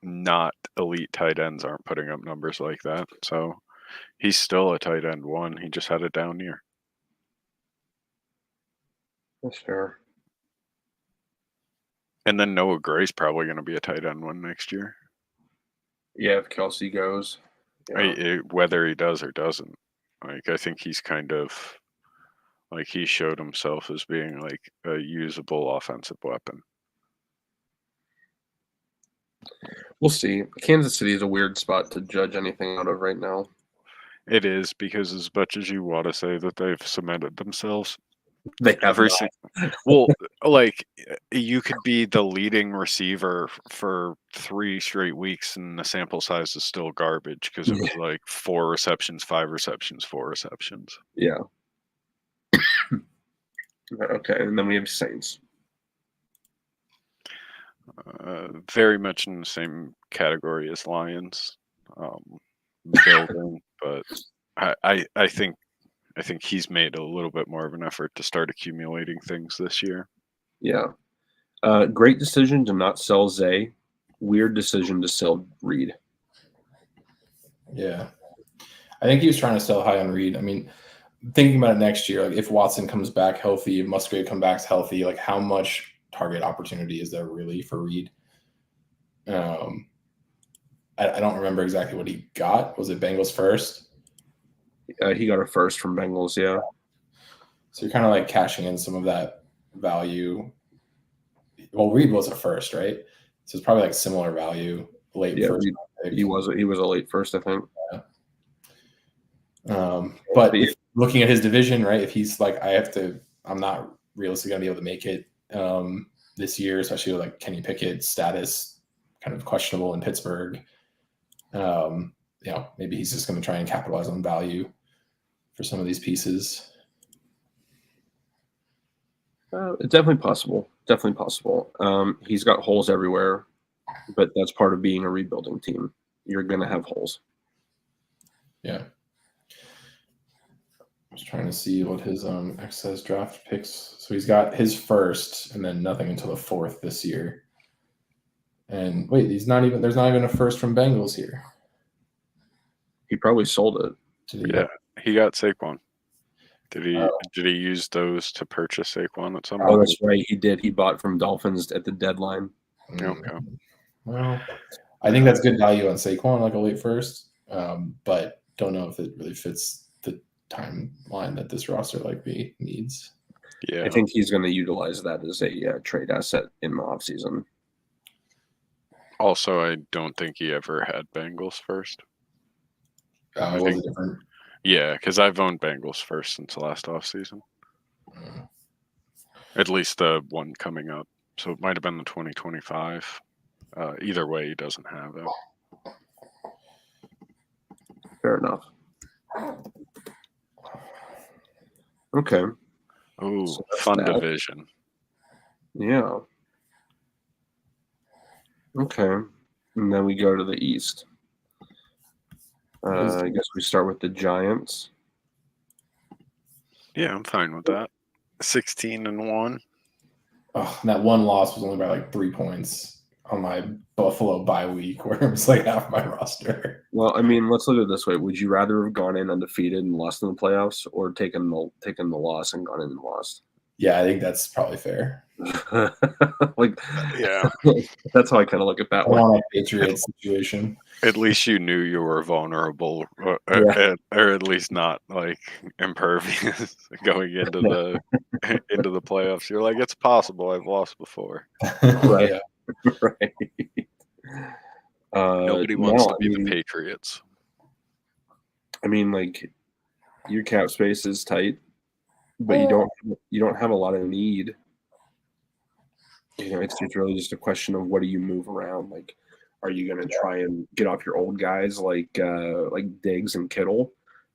not elite tight ends aren't putting up numbers like that. So he's still a tight end 1. He just had a down year. That's fair. And then Noah Gray's probably going to be a tight end 1 next year. Yeah, if Kelsey goes. Yeah. Whether he does or doesn't. I think he's kind of he showed himself as being a usable offensive weapon. We'll see. Kansas City is a weird spot to judge anything out of right now. It is, because as much as you want to say that they've cemented themselves, They have every not. well, like you could be the leading receiver for 3 straight weeks, and the sample size is still garbage because it was like 4 receptions, 5 receptions, 4 receptions. Yeah. Okay, and then we have Saints. Very much in the same category as Lions, building, but I think he's made a little bit more of an effort to start accumulating things this year. Yeah. Great decision to not sell Zay. Weird decision to sell Reed. Yeah. I think he was trying to sell high on Reed. I mean, thinking about it next year, like if Watson comes back healthy, if Musgrave comes back healthy, like how much target opportunity is there really for Reed? I don't remember exactly what he got. Was it Bengals first? He got a first from Bengals, yeah. So you're kind of like cashing in some of that value. Well, Reed was a first, right? So it's probably like similar value, late Yeah, first. he was a late first, I think. But if looking at his division, right? If he's like, I'm not realistically gonna be able to make it this year, especially with like Kenny Pickett's status kind of questionable in Pittsburgh. Maybe he's just gonna try and capitalize on value for some of these pieces. It's definitely possible. Definitely possible. He's got holes everywhere, but that's part of being a rebuilding team. You're gonna have holes. Yeah. I was trying to see what his excess draft picks. So he's got his first and then nothing until the 4th this year. And wait, there's not even a first from Bengals here. He probably sold it. Yeah, he got Saquon. Did he use those to purchase Saquon at some point? Oh, that's right. He did. He bought from Dolphins at the deadline. Okay. Well, I think that's good value on Saquon, like a late first. But don't know if it really fits the timeline that this roster likely needs. Yeah, I think he's going to utilize that as a trade asset in the offseason. Also, I don't think he ever had Bengals first. It was different. Yeah, because I've owned Bengals first since last offseason. At least the one coming up. So it might have been the 2025. Either way, he doesn't have it. Fair enough. Okay. Oh, So that's fun that. division. Yeah. Okay. And then we go to the East. I guess we start with the Giants. Yeah, I'm fine with that. 16-1. Oh, and that one loss was only by like 3 points on my Buffalo bye week, where it was like half my roster. Well, I mean, let's look at it this way. Would you rather have gone in undefeated and lost in the playoffs, or taken the loss and gone in and lost? Yeah, I think that's probably fair. Yeah. That's how I kind of look at that I one. want a Patriots situation. At least you knew you were vulnerable, or at least not like impervious going into the playoffs. You're like, it's possible. I've lost before. Right. Yeah. Right. Nobody wants to be the Patriots. I mean, like, your cap space is tight, but you don't have a lot of need. It's really just a question of what do you move around. Like, are you going to try and get off your old guys like Diggs and Kittle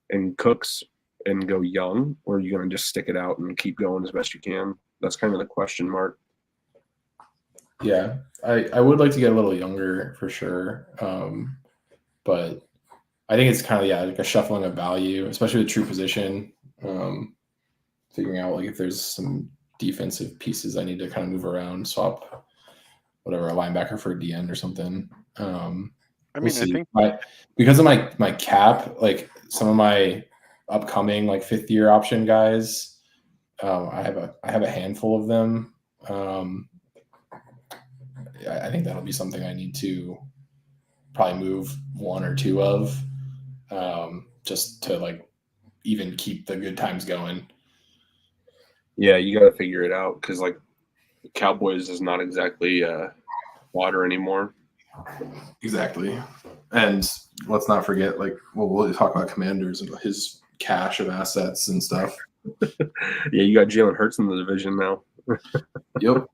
and Cooks and go young, or are you going to just stick it out and keep going as best you can? That's kind of the question mark. Yeah, I would like to get a little younger for sure, but I think it's kind of like a shuffling of value, especially the true position. Figuring out like if there's some defensive pieces I need to kind of move around, swap whatever, a linebacker for a DN or something. I think because of my cap, like some of my upcoming like 5th-year option guys, I have a handful of them. I think that'll be something I need to probably move 1 or 2 of, just to like even keep the good times going. Yeah, you got to figure it out because like Cowboys is not exactly water anymore. Exactly. And let's not forget, like, we'll talk about Commanders and his cache of assets and stuff. Yeah, you got Jalen Hurts in the division now. Yep.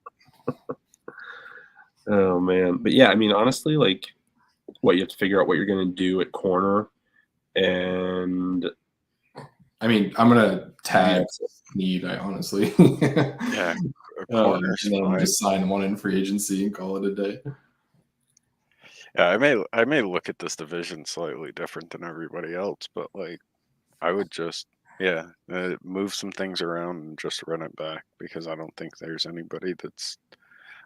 Oh man, but yeah, I mean, honestly, like, what you have to figure out what you're going to do at corner, and I mean, I'm gonna tag Need. I honestly, Yeah, corners. and then fine. just sign one in free agency and call it a day. Yeah, I may look at this division slightly different than everybody else, but like I would just move some things around and just run it back because I don't think there's anybody that's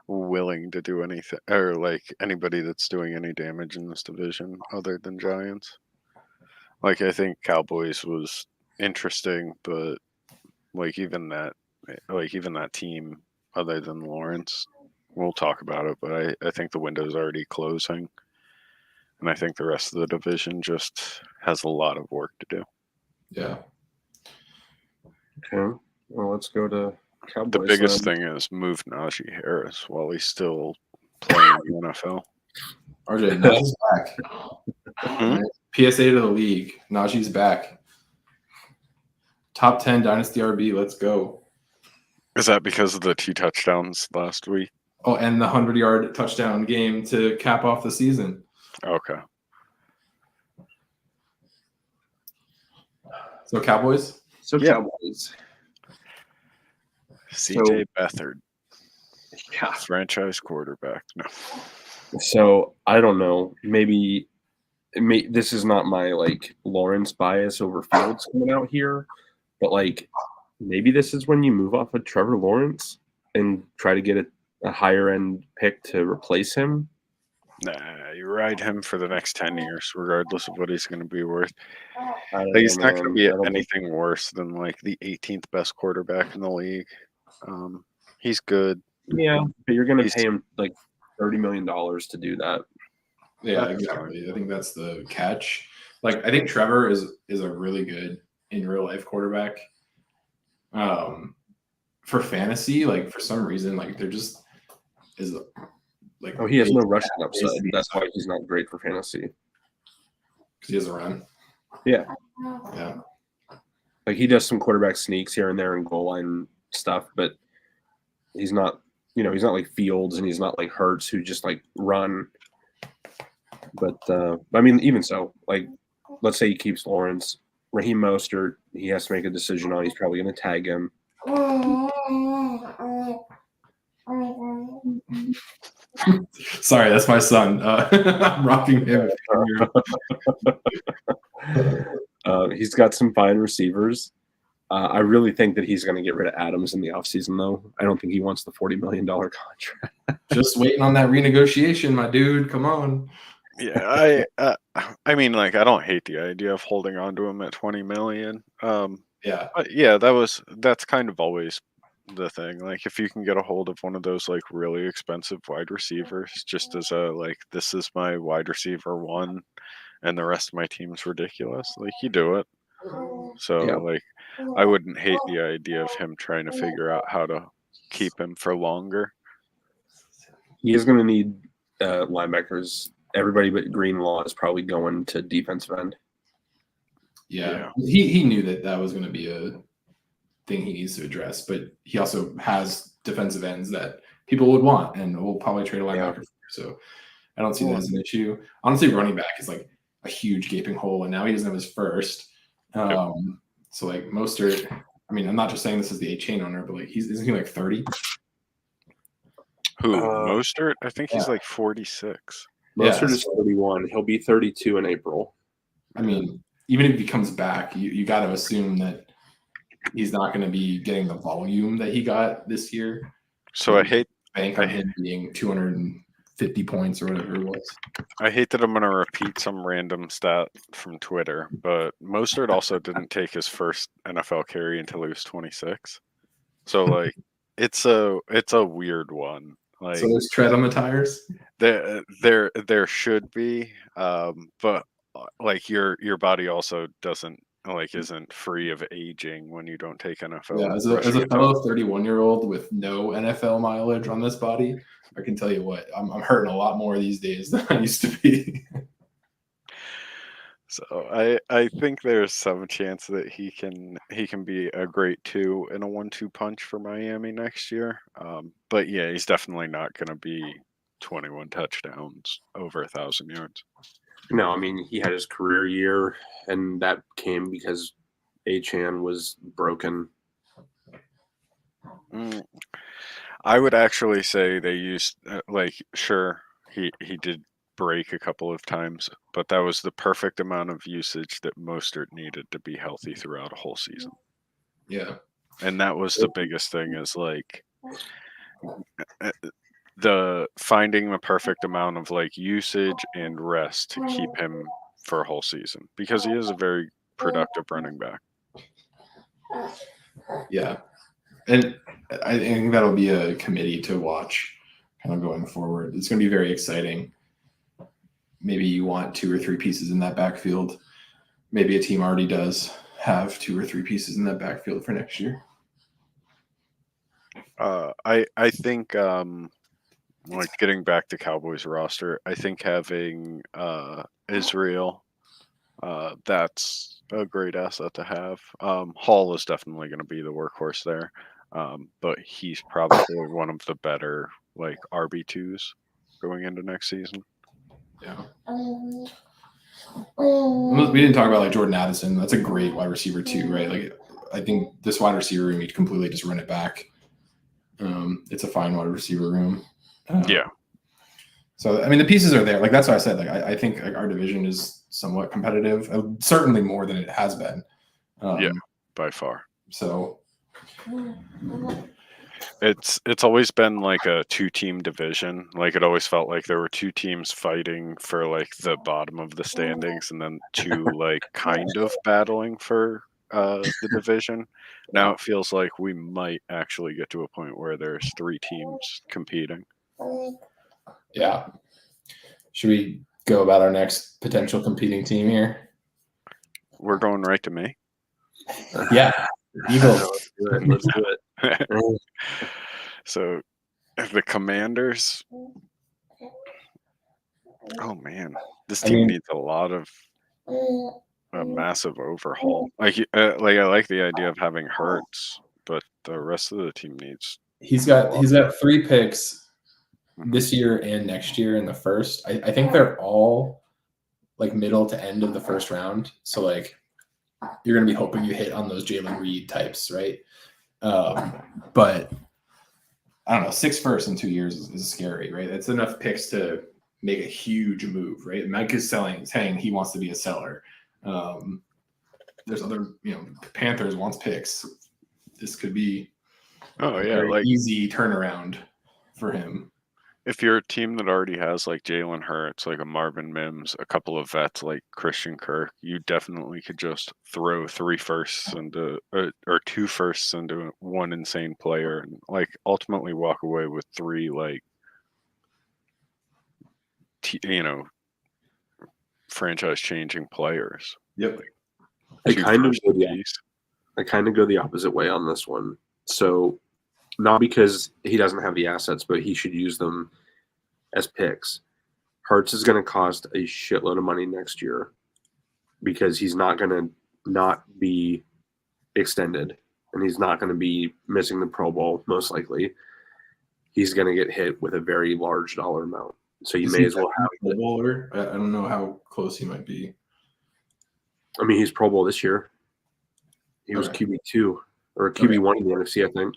willing to do anything or like anybody that's doing any damage in this division other than Giants. Like I think Cowboys was interesting, but like even that team other than Lawrence, we'll talk about it, but I think the window's already closing. And I think the rest of the division just has a lot of work to do. Yeah. okay, well, let's go to Cowboys. The biggest thing is move Najee Harris while he's still playing in the NFL. RJ, Najee's back. Hmm? Right? PSA to the league. Najee's back. Top 10 Dynasty RB. Let's go. Is that because of the 2 touchdowns last week? Oh, and the 100-yard touchdown game to cap off the season. Okay. So Cowboys. So Yeah. Cowboys. CJ Beathard, Yeah. franchise quarterback. No. So I don't know. Maybe this is not my like Lawrence bias over Fields coming out here, but like maybe this is when you move off of Trevor Lawrence and try to get a higher end pick to replace him. Nah, you ride him for the next 10 years, regardless of what he's going to be worth. I don't Like, he's know, not going to man. be I don't think- anything worse than like the 18th best quarterback in the league. He's good. Yeah, but you're going to He's- pay him like $30 million to do that. Yeah, That's exactly. I think that's the catch. Like, I think Trevor is a really good in real life quarterback. For fantasy, like for some reason, like there just is like Oh, he has no rushing upside. That's why he's not great for fantasy. because he has a run. Yeah. Yeah. Like he does some quarterback sneaks here and there and goal line stuff, but he's not, he's not like Fields and he's not like Hurts who just like run. But I mean, even so, like let's say he keeps Lawrence, Raheem Mostert, he has to make a decision on. He's probably going to tag him. Sorry, that's my son. I'm rocking him. He's got some fine receivers. I really think that he's going to get rid of Adams in the offseason, though. I don't think he wants the $40 million contract. Just waiting on that renegotiation, my dude. Come on. Yeah, I mean, like, I don't hate the idea of holding on to him at 20 million. Yeah. But yeah, that's kind of always the thing. Like, if you can get a hold of one of those like really expensive wide receivers, just as a like, this is my wide receiver one, and the rest of my team's ridiculous. Like, you do it. So Yeah. like, I wouldn't hate the idea of him trying to figure out how to keep him for longer. He is going to need linebackers. Everybody but Greenlaw is probably going to defensive end. Yeah. He knew that was going to be a thing he needs to address, but he also has defensive ends that people would want and will probably trade a linebacker for. So I don't see that as an issue. Honestly, running back is like a huge gaping hole, and now he doesn't have his first. So like Mostert, I mean, I'm not just saying this as the A-chain owner, but like isn't he like 30? Who? Mostert? I think he's yeah. like 46. Mostert Yeah, is 31. He'll be 32 in April. I mean, even if he comes back, you got to assume that he's not going to be getting the volume that he got this year. So I hate Bank on him being 250 points or whatever it was. I hate that I'm going to repeat some random stat from Twitter, but Mostert also didn't take his first NFL carry until he was 26. So like, it's a weird one. Like, So there's tread on the tires. there should be, but like your body also isn't free of aging when you don't take NFL. Yeah, as a fellow 31-year-old with no NFL mileage on this body, I can tell you what, I'm hurting a lot more these days than I used to be. So I think there's some chance that he can be a great 2 in a 1-2 punch for Miami next year. But yeah, he's definitely not going to be 21 touchdowns, over 1,000 yards. No, I mean he had his career year, and that came because Achane was broken. Mm, I would actually say they used sure he did break a couple of times, but that was the perfect amount of usage that Mostert needed to be healthy throughout a whole season. Yeah. And that was the biggest thing is like the finding the perfect amount of like usage and rest to keep him for a whole season because he is a very productive running back. Yeah. And I think that'll be a committee to watch kind of going forward. It's going to be very exciting. Maybe you want 2 or 3 pieces in that backfield. Maybe a team already does have 2 or 3 pieces in that backfield for next year. I think like getting back to Cowboys roster, I think having Israel, that's a great asset to have. Hall is definitely going to be the workhorse there, but he's probably one of the better like RB2s going into next season. Yeah. We didn't talk about like Jordan Addison. That's a great wide receiver too, right? Like I think this wide receiver room, you'd completely just run it back. It's a fine wide receiver room. Yeah. So I mean, the pieces are there. Like that's what I said. Like I think like, our division is somewhat competitive, certainly more than it has been. Yeah, by far. So it's always been like a 2-team division. Like it always felt like there were 2 teams fighting for like the bottom of the standings, and then 2 like kind of battling for the division. Now it feels like we might actually get to a point where there's 3 teams competing. yeah. Should we go about our next potential competing team here? We're going right to me. Yeah. Eagles. Let's do it. So the Commanders. Oh man, this team needs a lot of a massive overhaul. Like I like the idea of having Hurts, but the rest of the team needs. He's got 3 picks this year and next year in the first. I think they're all like middle to end of the first round. So like you're gonna be hoping you hit on those Jalen Reed types, right? But I don't know, 6 firsts in 2 years is scary, right? That's enough picks to make a huge move, right? Mike is saying he wants to be a seller. There's other, Panthers wants picks. This could be a very easy turnaround for him. If you're a team that already has like Jalen Hurts, like a Marvin Mims, a couple of vets like Christian Kirk, you definitely could just throw 3 firsts into or 2 firsts into one insane player and like ultimately walk away with 3 like franchise changing players. Yep. I kind of go the opposite way on this one. So not because he doesn't have the assets, but he should use them as picks. Hurts is going to cost a shitload of money next year because he's not going to not be extended, and he's not going to be missing the Pro Bowl, most likely. He's going to get hit with a very large dollar amount. So you may as well have Pro Bowler. I don't know how close he might be. I mean, he's Pro Bowl this year. He was QB2 or QB1 in the NFC, I think.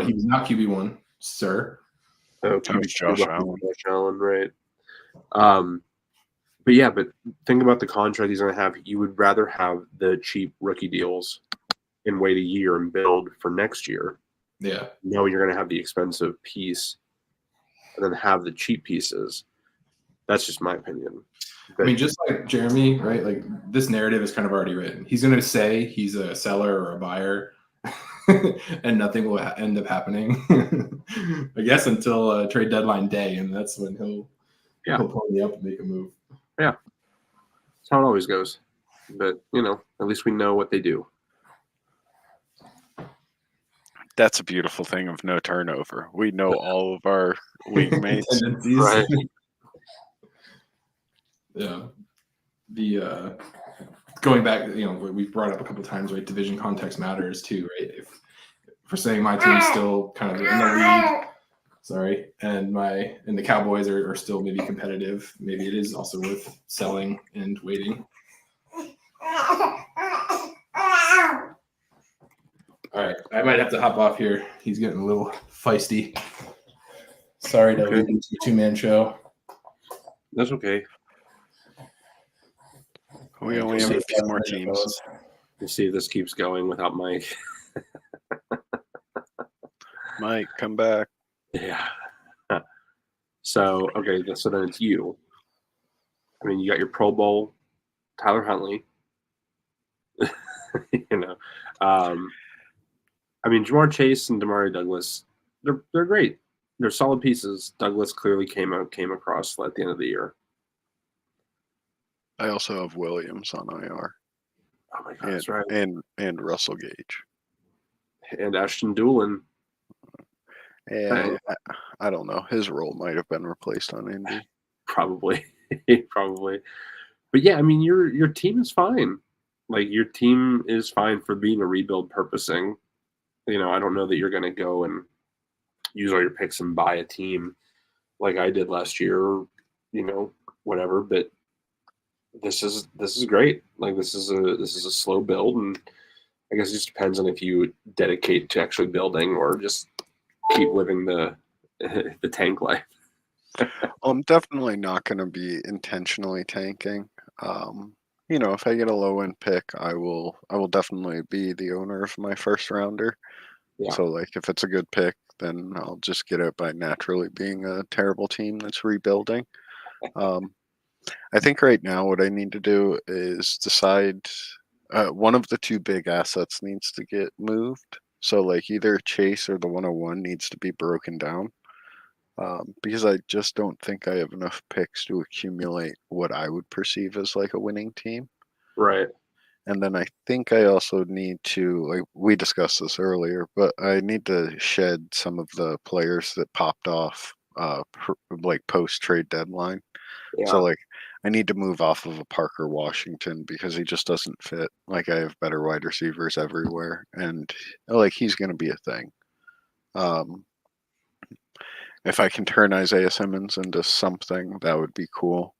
He was not QB1, sir. Oh, Josh Allen. Josh Allen, right. But think about the contract he's going to have. You would rather have the cheap rookie deals and wait a year and build for next year. Yeah. No, you're going to have the expensive piece and then have the cheap pieces. That's just my opinion. I mean, just like Jeremy, right? Like this narrative is kind of already written. He's going to say he's a seller or a buyer, and nothing will end up happening. I guess until trade deadline day, and that's when he'll pony up and make a move. Yeah, that's how it always goes. But at least we know what they do. That's a beautiful thing of no turnover. We know all of our league mates. Right. Yeah. the going back, we've brought up a couple times, right? Division context matters too, right? If we're saying my team's still kind of in the lead, sorry, and the Cowboys are still maybe competitive, maybe it is also worth selling and waiting. All right, I might have to hop off here. He's getting a little feisty. Sorry to lead into a two-man show. That's okay. We only have a few more teams. We'll see if this keeps going without Mike. Mike, come back. Yeah. So, okay, so then it's you. I mean, you got your Pro Bowl, Tyler Huntley. I mean, Jamar Chase and Demario Douglas, they're great. They're solid pieces. Douglas clearly came across at the end of the year. I also have Williams on IR. Oh my God, that's right. And Russell Gage. And Ashton Doolin. And I don't know. His role might have been replaced on Indy. Probably. But yeah, I mean, your team is fine. Like, your team is fine for being a rebuild purposing. I don't know that you're going to go and use all your picks and buy a team like I did last year, whatever. But this is great. Like, this is a slow build, and I guess it just depends on if you dedicate to actually building or just keep living the tank life. I'm definitely not going to be intentionally tanking. If I get a low end pick, I will definitely be the owner of my first rounder. Yeah. So like if it's a good pick, then I'll just get it by naturally being a terrible team that's rebuilding. I think right now what I need to do is decide one of the two big assets needs to get moved. So like either Chase or the 101 needs to be broken down. Because I just don't think I have enough picks to accumulate what I would perceive as like a winning team. Right. And then I think I also need to, like we discussed this earlier, but I need to shed some of the players that popped off like post trade deadline. Yeah. So like I need to move off of a Parker Washington because he just doesn't fit. Like I have better wide receivers everywhere, and like he's going to be a thing. If I can turn Isaiah Simmons into something, that would be cool.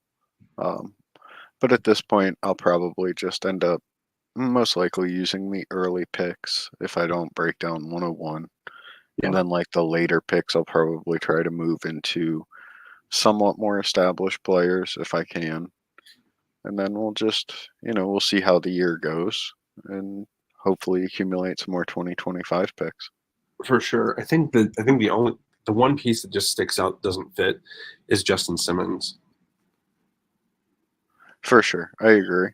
But at this point, I'll probably just end up most likely using the early picks if I don't break down 101. Yeah. And then like the later picks, I'll probably try to move into somewhat more established players if I can. And then we'll just, we'll see how the year goes and hopefully accumulate some more 2025 picks. For sure. I think the one piece that just sticks out doesn't fit is Justin Simmons. For sure. I agree.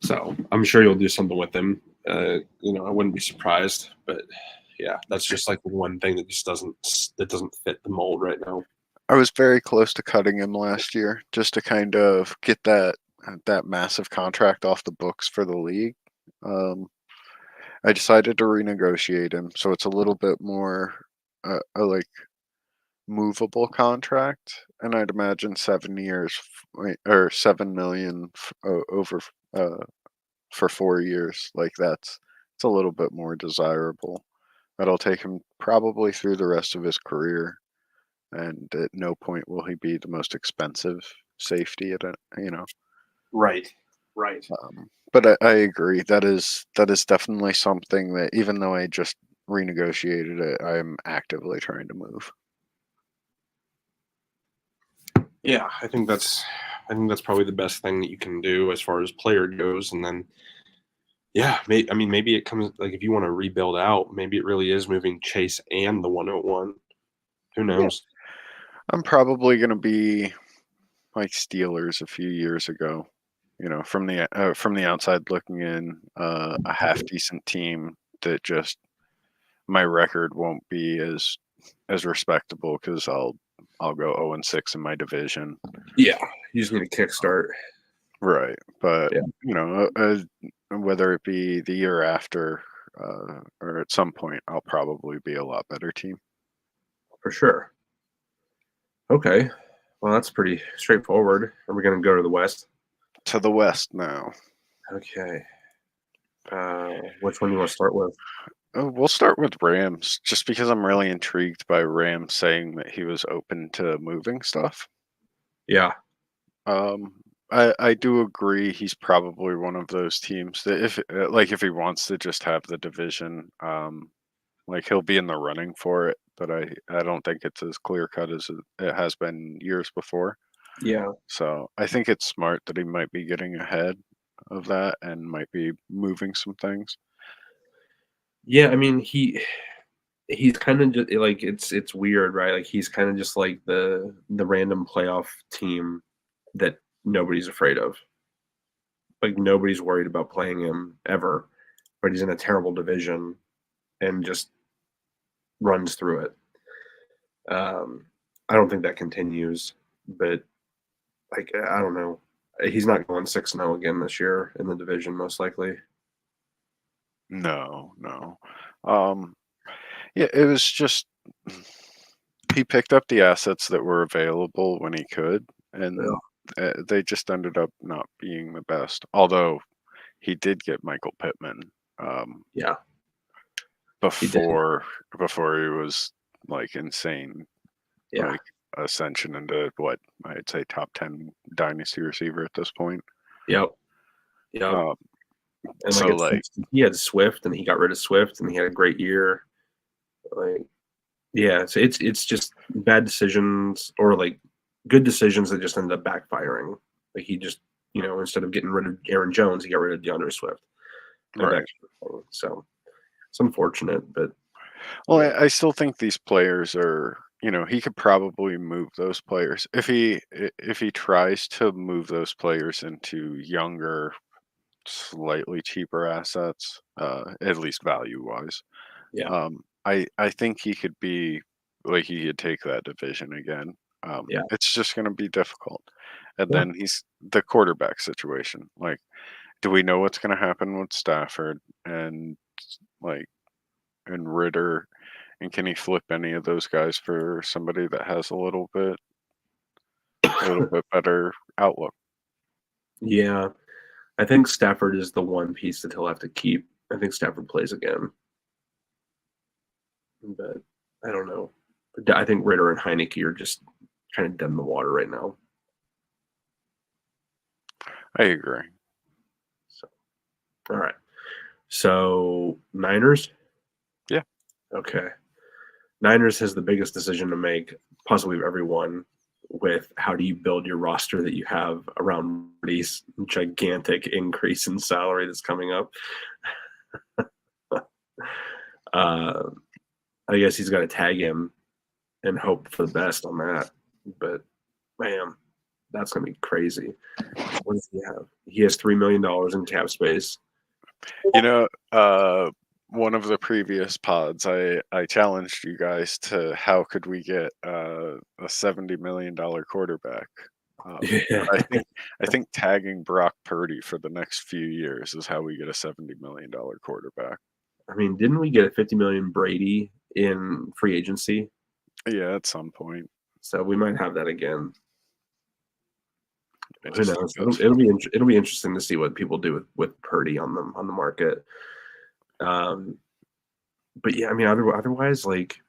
So I'm sure you'll do something with him. I wouldn't be surprised, but yeah, that's just like the one thing that just doesn't fit the mold right now. I was very close to cutting him last year just to kind of get that massive contract off the books for the league. I decided to renegotiate him, so it's a little bit more a like movable contract, and I'd imagine 7 years or $7 million over for 4 years. Like it's a little bit more desirable. That'll take him probably through the rest of his career, and at no point will he be the most expensive safety at Right. But I agree. That is definitely something that even though I just renegotiated it, I'm actively trying to move. Yeah, I think that's probably the best thing that you can do as far as player goes. And then, yeah, maybe it comes like if you want to rebuild out, maybe it really is moving Chase and the 101. Who knows? Yeah. I'm probably going to be like Steelers a few years ago. From the outside looking in, a half decent team that just my record won't be as respectable because I'll go 0-6 in my division. Yeah, you just need a kickstart, right? But yeah. Whether it be the year after or at some point, I'll probably be a lot better team. For sure. Okay, well that's pretty straightforward. Are we going to go to the West? To the West now. Okay. Which one do you want to start with? Oh, we'll start with Rams, just because I'm really intrigued by Rams saying that he was open to moving stuff. Yeah. Um, I do agree he's probably one of those teams that if he wants to just have the division, like he'll be in the running for it, but I don't think it's as clear cut as it has been years before. Yeah. So I think it's smart that he might be getting ahead of that and might be moving some things. Yeah, I mean he's kind of just like it's weird, right? Like he's kind of just like the random playoff team that nobody's afraid of. Like nobody's worried about playing him ever, but he's in a terrible division and just runs through it. I don't think that continues, but like I don't know. He's not going 6-0 again this year in the division, most likely. No, no. Yeah, it was just he picked up the assets that were available when he could, and they just ended up not being the best. Although he did get Michael Pittman Yeah. before he was like insane, Yeah. like ascension into what I'd say top 10 dynasty receiver at this point. Yep. Yep. Um, And so like he had Swift and he got rid of Swift and he had a great year. Like yeah, so it's just bad decisions or like good decisions that just ended up backfiring. Like he just instead of getting rid of Aaron Jones, he got rid of DeAndre Swift. And right. So it's unfortunate, but Well, yeah. I still think these players are, he could probably move those players if he tries to move those players into younger, slightly cheaper assets, at least value wise. Yeah. I think he could be like he could take that division again. Yeah. It's just going to be difficult. And Yeah. then he's the quarterback situation. Like, do we know what's going to happen with Stafford and like and Ritter? And can he flip any of those guys for somebody that has a little bit better outlook? Yeah. I think Stafford is the one piece that he'll have to keep. I think Stafford plays again. But I don't know. I think Ritter and Heineke are just kind of dead in the water right now. I agree. So, all right. So Niners? Yeah. Okay. Niners has the biggest decision to make, possibly of everyone, with how do you build your roster that you have around this gigantic increase in salary that's coming up. I guess he's got to tag him and hope for the best on that. But man, that's gonna be crazy. What does he have? He has $3 million in cap space. One of the previous pods, I challenged you guys to how could we get a $70 million quarterback. Yeah. I think tagging Brock Purdy for the next few years is how we get a $70 million quarterback. I mean, didn't we get a $50 million Brady in free agency? Yeah, at some point. So we might have that again. I Who just knows? think It'll be interesting to see what people do with Purdy on the market. But yeah, I mean, otherwise, like,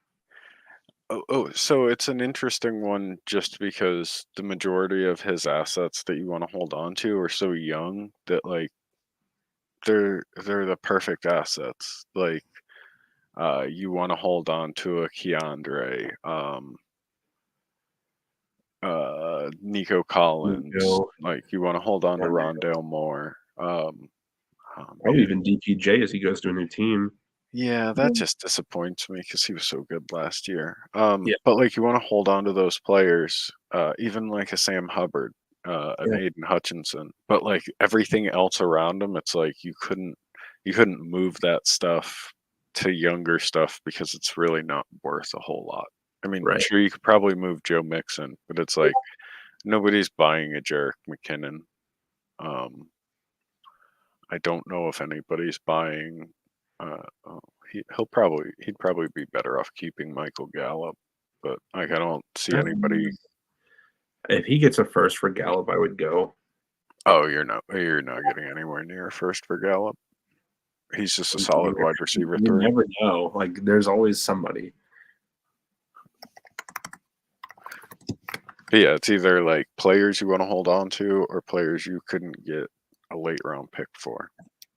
so it's an interesting one just because the majority of his assets that you want to hold on to are so young that like they're the perfect assets. Like you want to hold on to a Keandre, Nico Collins. Like you want to hold on to Rondale Moore. Probably even DPJ as he goes to a new team. Yeah, that just disappoints me because he was so good last year. Yeah. But like you want to hold on to those players, even like a Sam Hubbard, an Aiden Hutchinson. But like everything else around him, it's like you couldn't move that stuff to younger stuff because it's really not worth a whole lot. I mean, sure you could probably move Joe Mixon, but it's like nobody's buying a Jerick McKinnon. I don't know if anybody's buying. He'd probably be better off keeping Michael Gallup, but like I don't see anybody. If he gets a first for Gallup, I would go. Oh, you're not getting anywhere near first for Gallup. He's just a solid wide receiver You 3. never know. Like, there's always somebody. Yeah, it's either like players you want to hold on to or players you couldn't get a late round pick for.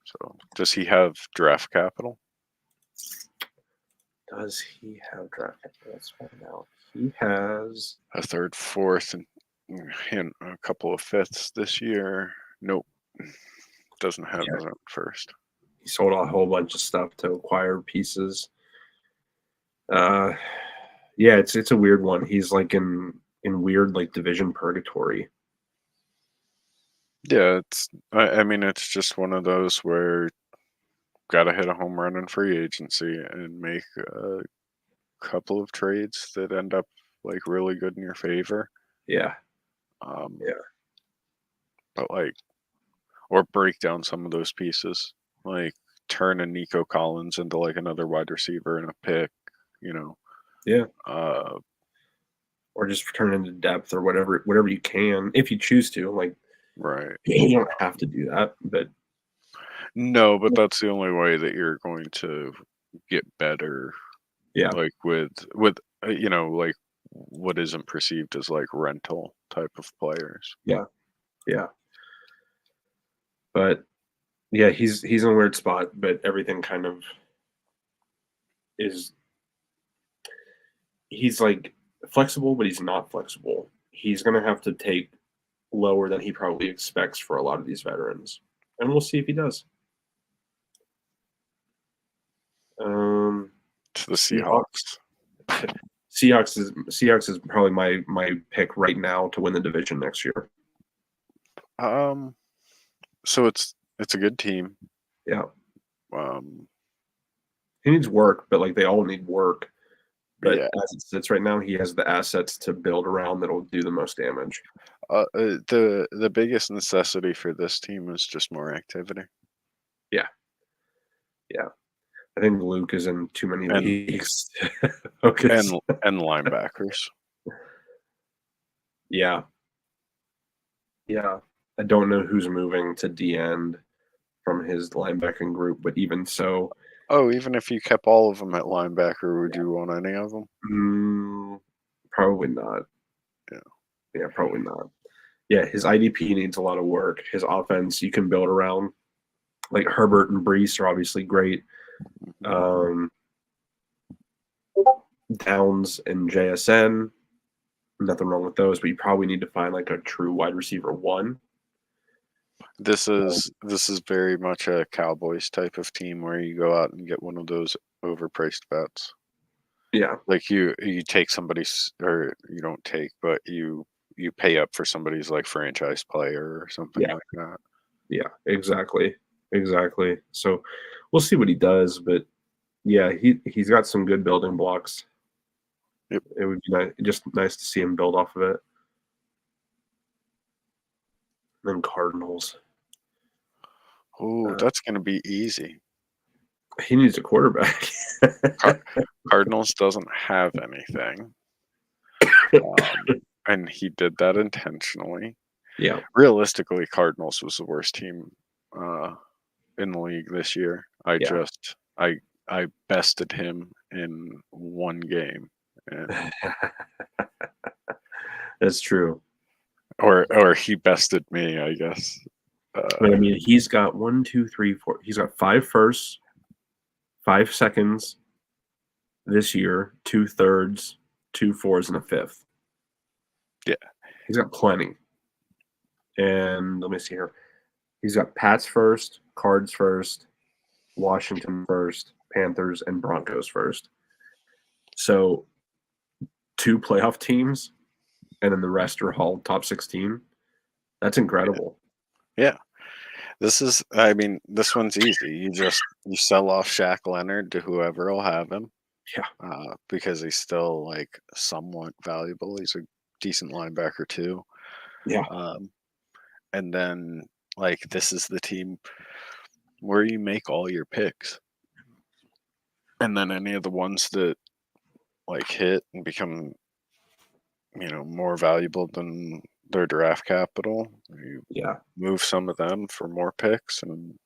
So, does he have draft capital? Does he have draft capital? Let's find out. He has A third, fourth, and a couple of fifths this year. Nope, doesn't have his own first. he sold a whole bunch of stuff to acquire pieces. Yeah, it's a weird one. He's like in weird like division purgatory. Yeah, I mean, it's just one of those where got to hit a home run in free agency and make a couple of trades that end up like really good in your favor. Yeah. But like, or break down some of those pieces, like turn a Nico Collins into like another wide receiver and a pick, you know. Yeah. Or just turn into depth or whatever you can if you choose to. Like, right. You don't have to do that, but no, but that's the only way that you're going to get better. Yeah. Like with like what isn't perceived as like rental type of players. Yeah. But yeah, he's in a weird spot, but everything kind of is. He's like flexible, but he's not flexible. He's going to have to take lower than he probably expects for a lot of these veterans, and we'll see if he does. To the Seahawks. Seahawks is probably my pick right now to win the division next year. So it's a good team. Yeah. He needs work, but like they all need work. But yeah. As it sits right now, he has the assets to build around that'll do the most damage. The biggest necessity for this team is just more activity. Yeah. I think Luke is in too many leagues. and linebackers. Yeah. I don't know who's moving to D end from his linebacking group, but even so. Oh, even if you kept all of them at linebacker, would you want any of them? Probably not. Yeah, probably not. Yeah, his IDP needs a lot of work. His offense you can build around. Like Herbert and Brees are obviously great. Downs and JSN, nothing wrong with those, but you probably need to find like a true wide receiver 1. This is very much a Cowboys type of team where you go out and get one of those overpriced vets. Yeah, like you take somebody's, or you don't take, but you pay up for somebody's like franchise player or something like that. Yeah, exactly. So we'll see what he does, but yeah, he's got some good building blocks. Yep. It would be just nice to see him build off of it. And then Cardinals. Oh, that's going to be easy. He needs a quarterback. Cardinals doesn't have anything. And he did that intentionally. Yeah. Realistically, Cardinals was the worst team in the league this year. I bested him in one game. And that's true. Or he bested me, I guess. But I mean, he's got 1, 2, 3, 4. He's got 5 firsts, 5 seconds this year, 2 thirds, 2 fours, and a 5th. Yeah. He's got plenty. And let me see here. He's got Pats first, Cards first, Washington first, Panthers, and Broncos first. So 2 playoff teams, and then the rest are all top 16. That's incredible. Yeah. This one's easy. You sell off Shaq Leonard to whoever will have him. Yeah. Because he's still like somewhat valuable. He's a decent linebacker too. Yeah. And then like this is the team where you make all your picks. And then any of the ones that like hit and become more valuable than their draft capital. You Yeah. move some of them for more picks and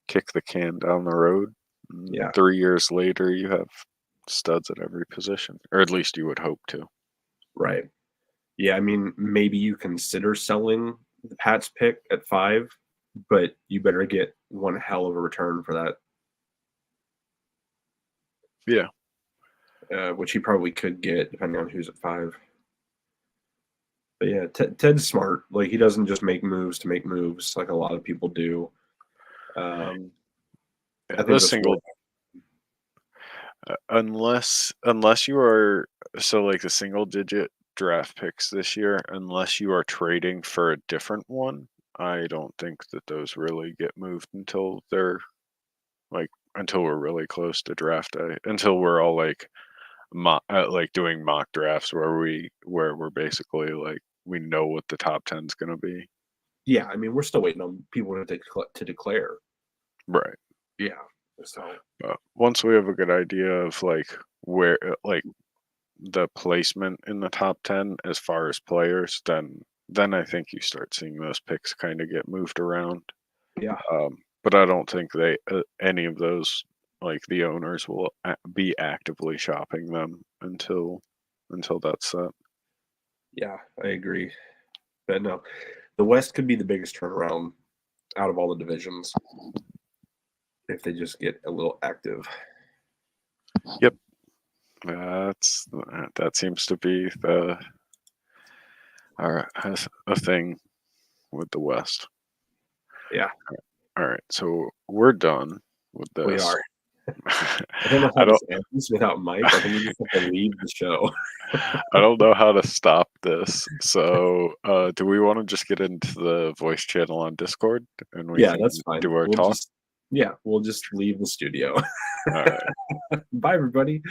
kick the can down the road. And Yeah. 3 years later, you have studs at every position, or at least you would hope to. Right. Yeah, I mean, maybe you consider selling the Pats pick at 5, but you better get one hell of a return for that. Yeah. Which he probably could get depending on who's at 5. But yeah, Ted's smart. Like, he doesn't just make moves to make moves like a lot of people do. I think The this single, unless you are so like the single digit draft picks this year, unless you are trading for a different one, I don't think that those really get moved until they're like until we're really close to draft day, until we're all like like doing mock drafts where we're basically like we know what the top 10 is going to be. yeah, I mean, we're still waiting on people to declare. Right. Yeah. So Once we have a good idea of like where like the placement in the top 10 as far as players, then I think you start seeing those picks kind of get moved around. yeah. But I don't think they any of those like the owners will be actively shopping them until that's set. Yeah, I agree. But no, the West could be the biggest turnaround out of all the divisions if they just get a little active. Yep. That seems to be a thing with the West. Yeah. All right. So we're done with this. We are. I don't know how to end this without Mike. I think we just have to leave the show. I don't know how to stop this. So, do we want to just get into the voice channel on Discord and we Yeah, can that's fine. do our We'll talk? we'll just leave the studio. All right. Bye, everybody.